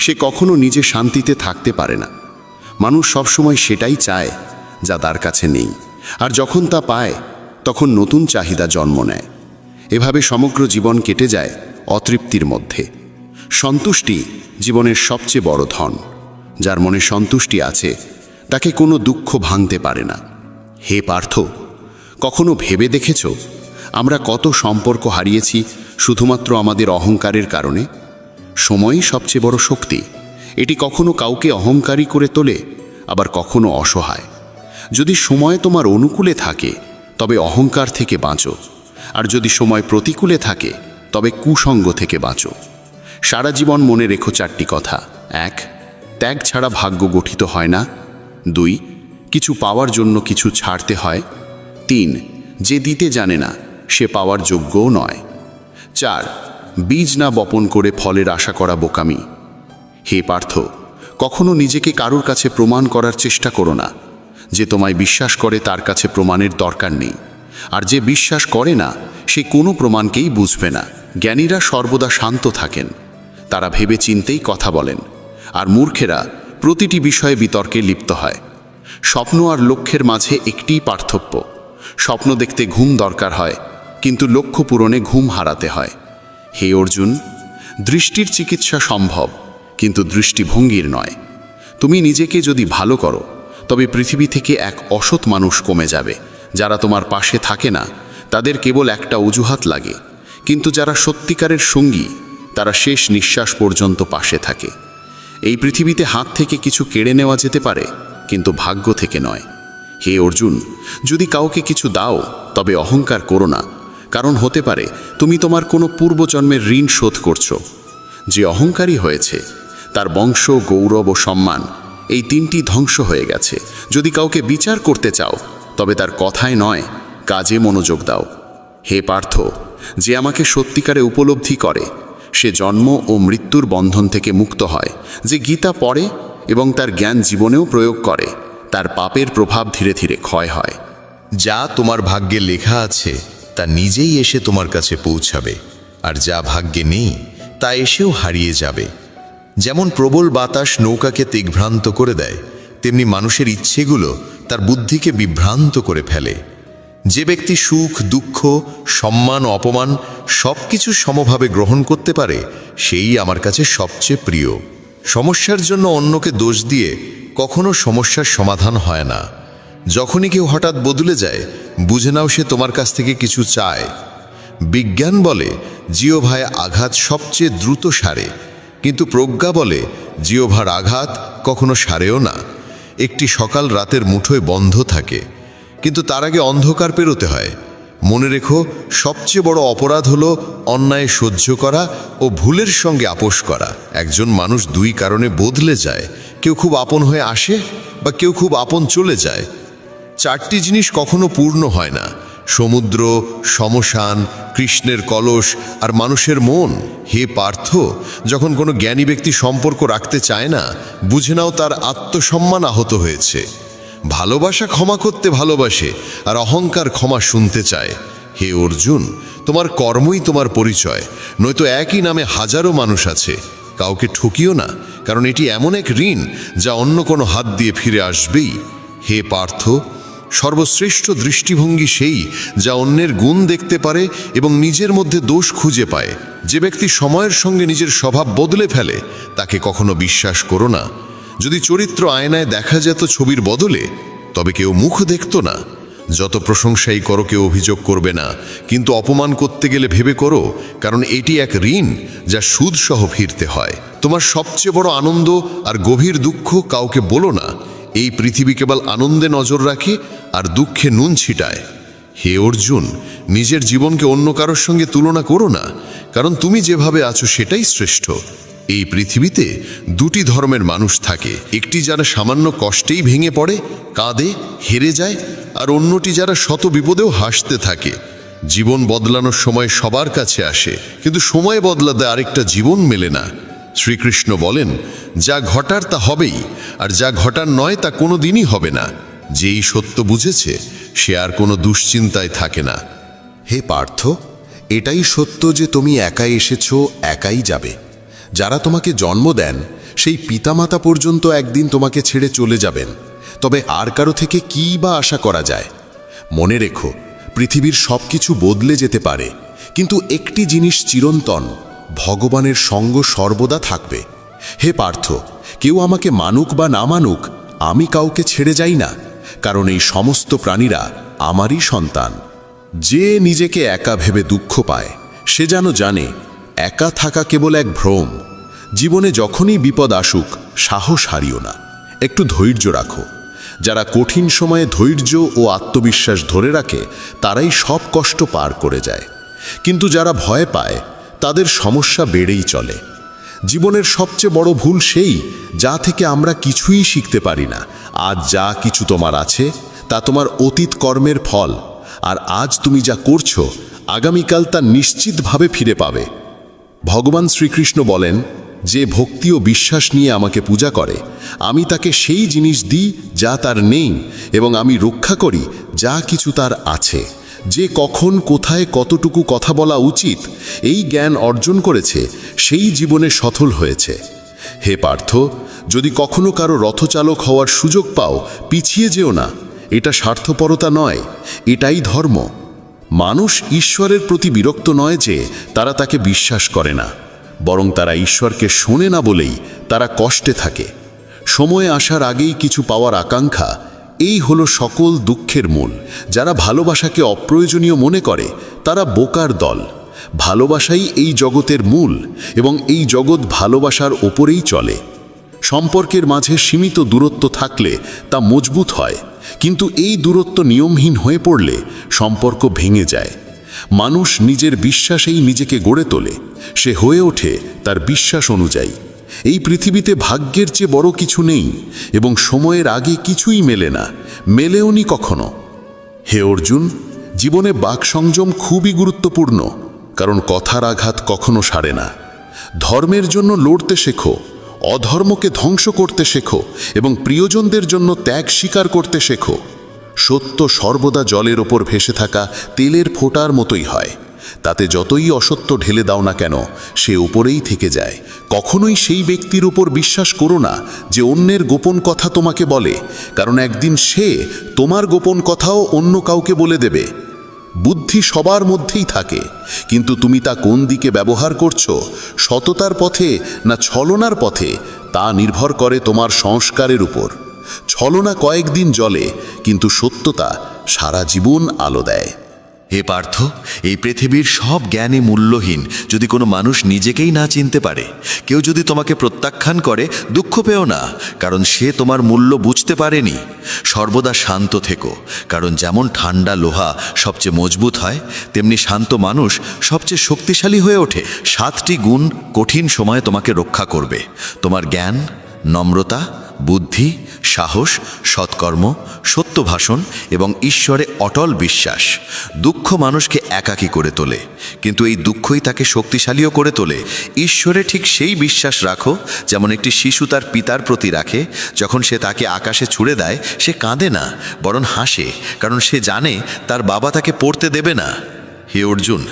সে কখনো নিজে শান্তিতে থাকতে পারে না। মানুষ সবসময় সেটাই চায় যা তার কাছে নেই, আর যখন তা পায় তখন নতুন চাহিদা জন্ম নেয়। এভাবে সমগ্র জীবন কেটে যায় অতৃপ্তির মধ্যে। সন্তুষ্টি জীবনের সবচেয়ে বড় ধন। যার মনে সন্তুষ্টি আছে তাকে কোনো দুঃখ ভাঙতে পারে না। হে পার্থ, কখনো ভেবে দেখেছ আমরা কত সম্পর্ক হারিয়েছি শুধুমাত্র আমাদের অহংকারের কারণে? সময়ই সবচেয়ে বড় শক্তি। এটি কখনো কাউকে অহংকারী করে তোলে, আবার কখনো অসহায়। যদি সময় তোমার অনুকূলে থাকে তবে অহংকার থেকে বাঁচো, আর যদি সময় প্রতিকূলে থাকে তবে কুসঙ্গ থেকে বাঁচো। সারা জীবন মনে রেখো চারটি কথা। 1. ত্যাগ ছাড়া ভাগ্য গঠিত হয় না। 2. কিছু পাওয়ার জন্য কিছু ছাড়তে হয়। 3. যে দিতে জানে না সে পাওয়ার যোগ্যও নয়। 4. বীজ না বপন করে ফলের আশা করা বোকামি। হে পার্থ, কখনো নিজেকে কারোর কাছে প্রমাণ করার চেষ্টা করো না। যে তোমায় বিশ্বাস করে তার কাছে প্রমাণের দরকার নেই, আর যে বিশ্বাস করে না সে কোনো প্রমাণকেই বুঝবে না। জ্ঞানীরা সর্বদা শান্ত থাকেন, তারা ভেবে চিন্তেই কথা বলেন, আর মূর্খেরা প্রতিটি বিষয়ে বিতর্কে লিপ্ত হয়। স্বপ্ন আর লক্ষ্যের মাঝে একটিই পার্থক্য। স্বপ্ন দেখতে ঘুম দরকার হয়, কিন্তু লক্ষ্য পূরণে ঘুম হারাতে হয়। হে অর্জুন, দৃষ্টির চিকিৎসা সম্ভব, কিন্তু দৃষ্টিভঙ্গির নয়। তুমি নিজেকে যদি ভালো করো তবে পৃথিবী থেকে এক অসৎ মানুষ কমে যাবে। যারা তোমার পাশে থাকে না তাদের কেবল একটা অজুহাত লাগে, কিন্তু যারা সত্যিকারের সঙ্গী তারা শেষ নিঃশ্বাস পর্যন্ত পাশে থাকে। এই পৃথিবীতে হাত থেকে কিছু কেড়ে নেওয়া যেতে পারে, কিন্তু ভাগ্য থেকে নয়। হে অর্জুন, যদি কাউকে কিছু দাও তবে অহংকার করো না, কারণ হতে পারে তুমি তোমার কোনো পূর্বজন্মের ঋণ শোধ করছো। যে অহংকারী হয়েছে তার বংশ, গৌরব ও সম্মান এই তিনটি ধ্বংস হয়ে গেছে। যদি কাউকে বিচার করতে চাও তবে তার কথায় নয়, কাজে মনোযোগ দাও। হে পার্থ, যে আমাকে সত্যিকারে উপলব্ধি করে সে জন্ম ও মৃত্যুর বন্ধন থেকে মুক্ত হয়। যে গীতা পড়ে এবং তার জ্ঞান জীবনেও প্রয়োগ করে তার পাপের প্রভাব ধীরে ধীরে ক্ষয় হয়। যা তোমার ভাগ্যে লেখা আছে তা নিজেই এসে তোমার কাছে পৌঁছাবে, আর যা ভাগ্যে নেই তা এসেও হারিয়ে যাবে। যেমন প্রবল বাতাস নৌকাকে দিগ্ভ্রান্ত করে দেয়, তেমনি মানুষের ইচ্ছেগুলো তার বুদ্ধিকে বিভ্রান্ত করে ফেলে। যে ব্যক্তি সুখ দুঃখ সম্মান অপমান সব কিছু সমভাবে গ্রহণ করতে পারে সেই আমার কাছে সবচেয়ে প্রিয়। সমস্যার জন্য অন্যকে দোষ দিয়ে কখনো সমস্যার সমাধান হয় না। যখনই কেউ হঠাৎ বদলে যায় বুঝে নাও সে তোমার কাছ থেকে কিছু চায়। বিজ্ঞান বলে জিহ্বায় আঘাত সবচেয়ে দ্রুত সারে, কিন্তু প্রজ্ঞা বলে জিহ্বার আঘাত কখনো সারেও না। একটি সকাল রাতের মুঠোয় বন্ধ থাকে, কিন্তু তার আগে অন্ধকার পেরোতে হয়। মনে রেখো, সবচেয়ে বড় অপরাধ হলো অন্যায় সহ্য করা ও ভুলের সঙ্গে আপোষ করা। একজন মানুষ দুই কারণে বদলে যায়, কেউ খুব আপন হয়ে আসে বা কেউ খুব আপন চলে যায়। চারটি জিনিস কখনো পূর্ণ হয় না: সমুদ্র, শ্মশান, কৃষ্ণের কলস আর মানুষের মন। হে পার্থ, যখন কোনো জ্ঞানী ব্যক্তি সম্পর্ক রাখতে চায় না, বুঝে নাও তার আত্মসম্মান আহত হয়েছে। ভালোবাসা ক্ষমা করতে ভালোবাসে, আর অহংকার ক্ষমা শুনতে চায়। হে অর্জুন, তোমার কর্মই তোমার পরিচয়, নয়তো একই নামে হাজারো মানুষ আছে। কাউকে ঠকিও না, কারণ এটি এমন এক ঋণ যা অন্য কোনো হাত দিয়ে ফিরে আসবেই। হে পার্থ, সর্বশ্রেষ্ঠ দৃষ্টিভঙ্গি সেই যা অন্যের গুণ দেখতে পারে এবং নিজের মধ্যে দোষ খুঁজে পায়। যে ব্যক্তি সময়ের সঙ্গে নিজের স্বভাব বদলে ফেলে তাকে কখনো বিশ্বাস করো না। যদি চরিত্র আয়নায় দেখা যেত ছবির বদলে, তবে কেউ মুখ দেখত না। যত প্রশংসাই করো কেউ অভিযোগ করবে না, কিন্তু অপমান করতে গেলে ভেবে করো, কারণ এটি এক ঋণ যা সুদসহ ফিরতে হয়। তোমার সবচেয়ে বড় আনন্দ আর গভীর দুঃখ কাউকে বলো না। এই পৃথিবী কেবল আনন্দে নজর রাখে আর দুঃখে নুন ছিটায়। হে অর্জুন, নিজের জীবনকে অন্য কারোর সঙ্গে তুলনা করো না, কারণ তুমি যেভাবে আছো সেটাই শ্রেষ্ঠ। এই পৃথিবীতে দুটি ধর্মের মানুষ থাকে, একটি যারা সামান্য কষ্টেই ভেঙে পড়ে, কাঁদে, হেরে যায়, আর অন্যটি যারা শত বিপদেও হাসতে থাকে। জীবন বদলানোর সময় সবার কাছে আসে, কিন্তু সময় বদলাতে আরেকটা জীবন মেলে না। শ্রীকৃষ্ণ বলেন, যা ঘটার তা হবেই, আর যা ঘটার নয় তা কোনো দিনই হবে না। যেই সত্য বুঝেছে সে আর কোনো দুশ্চিন্তায় থাকে না। হে পার্থ, এটাই সত্য যে তুমি একাই এসেছো, একাই যাবে। যারা তোমাকে জন্ম দেন সেই পিতামাতা পর্যন্ত একদিন তোমাকে ছেড়ে চলে যাবেন, তবে আর কারো থেকে কী বা আশা করা যায়? মনে রেখো, পৃথিবীর সব কিছু বদলে যেতে পারে, কিন্তু একটি জিনিস চিরন্তন: ভগবানের সঙ্গ সর্বদা থাকবে। হে পার্থ, কেউ আমাকে মানুক বা না মানুক, আমি কাউকে ছেড়ে যাই না, কারণ এই সমস্ত প্রাণীরা আমারই সন্তান। যে নিজেকে একা ভেবে দুঃখ পায় সে যেন জানে একা থাকা কেবল এক ভ্রম। জীবনে যখনই বিপদ আসুক সাহস হারিও না, একটু ধৈর্য রাখো। যারা কঠিন সময়ে ধৈর্য ও আত্মবিশ্বাস ধরে রাখে তারাই সব কষ্ট পার করে যায়, কিন্তু যারা ভয় পায় তাদের সমস্যা বেড়েই চলে। জীবনের সবচেয়ে বড় ভুল সেই যা থেকে আমরা কিছুই শিখতে পারি না। আজ যা কিছু তোমার আছে তা তোমার অতীত কর্মের ফল, আর আজ তুমি যা করছো আগামীকাল তা নিশ্চিতভাবে ফিরে পাবে। ভগবান শ্রীকৃষ্ণ বলেন, যে ভক্তি ও বিশ্বাস নিয়ে আমাকে পূজা করে আমি তাকে সেই জিনিস দিই যা তার নেই, এবং আমি রক্ষা করি যা কিছু তার আছে। যে কখন কোথায় কতটুকু কথা বলা উচিত এই জ্ঞান অর্জন করেছে সেই জীবনে সফল হয়েছে। হে পার্থ, যদি কখনো কারো রথচালক হওয়ার সুযোগ পাও পিছিয়ে যেও না। এটা স্বার্থপরতা নয়, এটাই ধর্ম। মানুষ ঈশ্বরের প্রতি বিরক্ত নয় যে তারা তাকে বিশ্বাস করে না, বরং তারা ঈশ্বরকে শোনে না বলেই তারা কষ্টে থাকে। সময় আসার আগেই কিছু পাওয়ার আকাঙ্ক্ষা, এই হলো সকল দুঃখের মূল। যারা ভালোবাসাকে অপ্রয়োজনীয় মনে করে তারা বোকার দল। ভালোবাসাই এই জগতের মূল, এবং এই জগৎ ভালোবাসার ওপরেই চলে। সম্পর্কের মাঝে সীমিত দূরত্ব থাকলে তা মজবুত হয়, কিন্তু এই দূরত্ব নিয়মহীন হয়ে পড়লে সম্পর্ক ভেঙে যায়। মানুষ নিজের বিশ্বাসেই নিজেকে গড়ে তোলে, সে হয়ে ওঠে তার বিশ্বাস অনুযায়ী। এই পৃথিবীতে ভাগ্যের চেয়ে বড় কিছু নেই, এবং সময়ের আগে কিছুই মেলে না, মেলেওনি কখনো। হে অর্জুন, জীবনে বাকসংযম খুবই গুরুত্বপূর্ণ, কারণ কথার আঘাত কখনো সারে না। ধর্মের জন্য লড়তে শেখো, অধর্মকে ধ্বংস করতে শেখো, এবং প্রিয়জনদের জন্য ত্যাগ স্বীকার করতে শেখো। সত্য সর্বদা জলের ওপর ভেসে থাকা তেলের ফোঁটার মতোই হয়। তাতে যতই অসত্য ঢেলে দাও না কেন সে উপরেই থেকে যায়। কখনোই সেই ব্যক্তির উপর বিশ্বাস করো না যে অন্যের গোপন কথা তোমাকে বলে, কারণ একদিন সে তোমার গোপন কথাও অন্য কাউকে বলে দেবে। বুদ্ধি সবার মধ্যেই থাকে, কিন্তু তুমি তা কোন দিকে ব্যবহার করছো, সততার পথে না ছলনার পথে, তা নির্ভর করে তোমার সংস্কারের উপর। ছলনা কয়েকদিন জ্বলে, কিন্তু সত্যতা সারা জীবন আলো দেয়। হে পার্থ, এই পৃথিবীর সব জ্ঞানই মূল্যহীন যদি কোনো মানুষ নিজেকেই না চিনতে পারে। কেউ যদি তোমাকে প্রত্যাখ্যান করে, দুঃখ পেও না, কারণ সে তোমার মূল্য বুঝতে পারেনি। সর্বদা শান্ত থেকো, কারণ যেমন ঠান্ডা লোহা সবচেয়ে মজবুত হয়, তেমনি শান্ত মানুষ সবচেয়ে শক্তিশালী হয়ে ওঠে। 7টি গুণ কঠিন সময়ে তোমাকে রক্ষা করবে: তোমার জ্ঞান, নম্রতা, বুদ্ধি, সাহস, সৎকর্ম, সত্য ভাষণ এবং ঈশ্বরে অটল বিশ্বাস। দুঃখ মানুষকে একাকী করে তোলে, কিন্তু এই দুঃখই তাকে শক্তিশালীও করে তোলে। ঈশ্বরে ঠিক সেই বিশ্বাস রাখো যেমন একটি শিশু তার পিতার প্রতি রাখে। যখন সে তাকে আকাশে ছুড়ে দেয়, সে কাঁদে না, বরং হাসে, কারণ সে জানে তার বাবা তাকে পড়তে দেবে না। হে অর্জুন,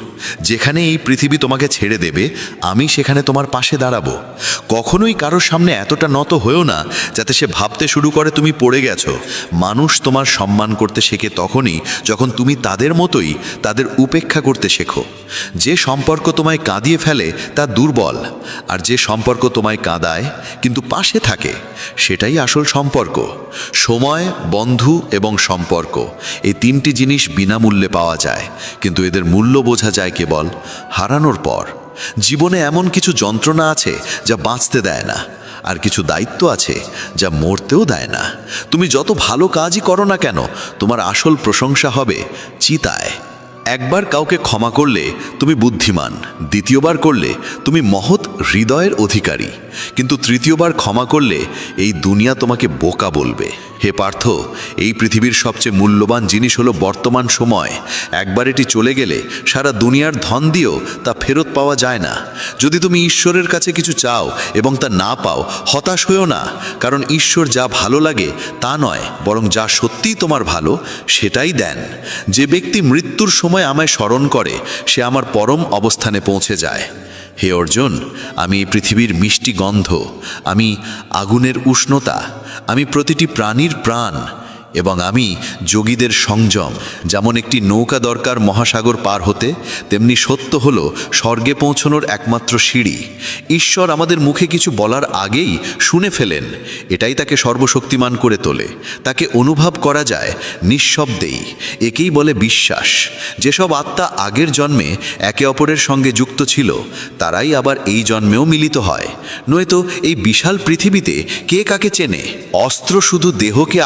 যেখানে এই পৃথিবী তোমাকে ছেড়ে দেবে, আমি সেখানে তোমার পাশে দাঁড়াবো। কখনোই কারোর সামনে এতটা নত হয়েও না যাতে সে ভাবতে শুরু করে তুমি পড়ে গেছো। মানুষ তোমার সম্মান করতে শেখে তখনই যখন তুমি তাদের মতোই তাদের উপেক্ষা করতে শেখো। যে সম্পর্ক তোমায় কাঁদিয়ে ফেলে তা দুর্বল, আর যে সম্পর্ক তোমায় কাঁদায় কিন্তু পাশে থাকে, সেটাই আসল সম্পর্ক। সময়, বন্ধু এবং সম্পর্ক, এই 3টি জিনিস বিনামূল্যে পাওয়া যায়, কিন্তু এদের মূল্য বোঝা যায় কেবল হারানোর পর। জীবনে এমন কিছু যন্ত্রণা আছে যা বাঁচতে দেয় না, আর কিছু দায়িত্ব আছে যা মরতেও দেয় না। তুমি যত ভালো কাজই করো না কেন, তোমার আসল প্রশংসা হবে চিতায়। একবার কাউকে ক্ষমা করলে তুমি বুদ্ধিমান, দ্বিতীয়বার করলে তুমি মহৎ হৃদয়ের অধিকারী, কিন্তু তৃতীয়বার ক্ষমা করলে এই দুনিয়া তোমাকে বোকা বলবে। হে পার্থ, এই পৃথিবীর সবচেয়ে মূল্যবান জিনিস হলো বর্তমান সময়। একবার এটি চলে গেলে সারা দুনিয়ার ধন দিয়েও তা ফেরত পাওয়া যায় না। যদি তুমি ঈশ্বরের কাছে কিছু চাও এবং তা না পাও, হতাশ হয়েও না, কারণ ঈশ্বর যা ভালো লাগে তা নয়, বরং যা সত্যিই তোমার ভালো সেটাই দেন। যে ব্যক্তি মৃত্যুর সময় আমায় স্মরণ করে, সে আমার পরম অবস্থানে পৌঁছে যায়। হে অর্জুন, আমি এই পৃথিবীর মিষ্টি গন্ধ, আমি আগুনের উষ্ণতা, আমি প্রতিটি প্রাণীর প্রাণ, এবং আমি যোগীদের সংযম। যেমন একটি নৌকা দরকার মহাসাগর পার হতে, তেমনি সত্য হলো স্বর্গে পৌঁছানোর একমাত্র সিঁড়ি। ঈশ্বর আমাদের মুখে কিছু বলার আগেই শুনে ফেলেন, এটাই তাকে সর্বশক্তিমান করে তোলে। তাকে অনুভব করা যায় নিঃশব্দেই, একেই বলে বিশ্বাস। যেসব আত্মা আগের জন্মে একে অপরের সঙ্গে যুক্ত ছিল, তারাই আবার এই জন্মেও মিলিত হয়। নয়তো এই বিশাল পৃথিবীতে কে কাকে চেনে? অস্ত্র শুধু দেহকে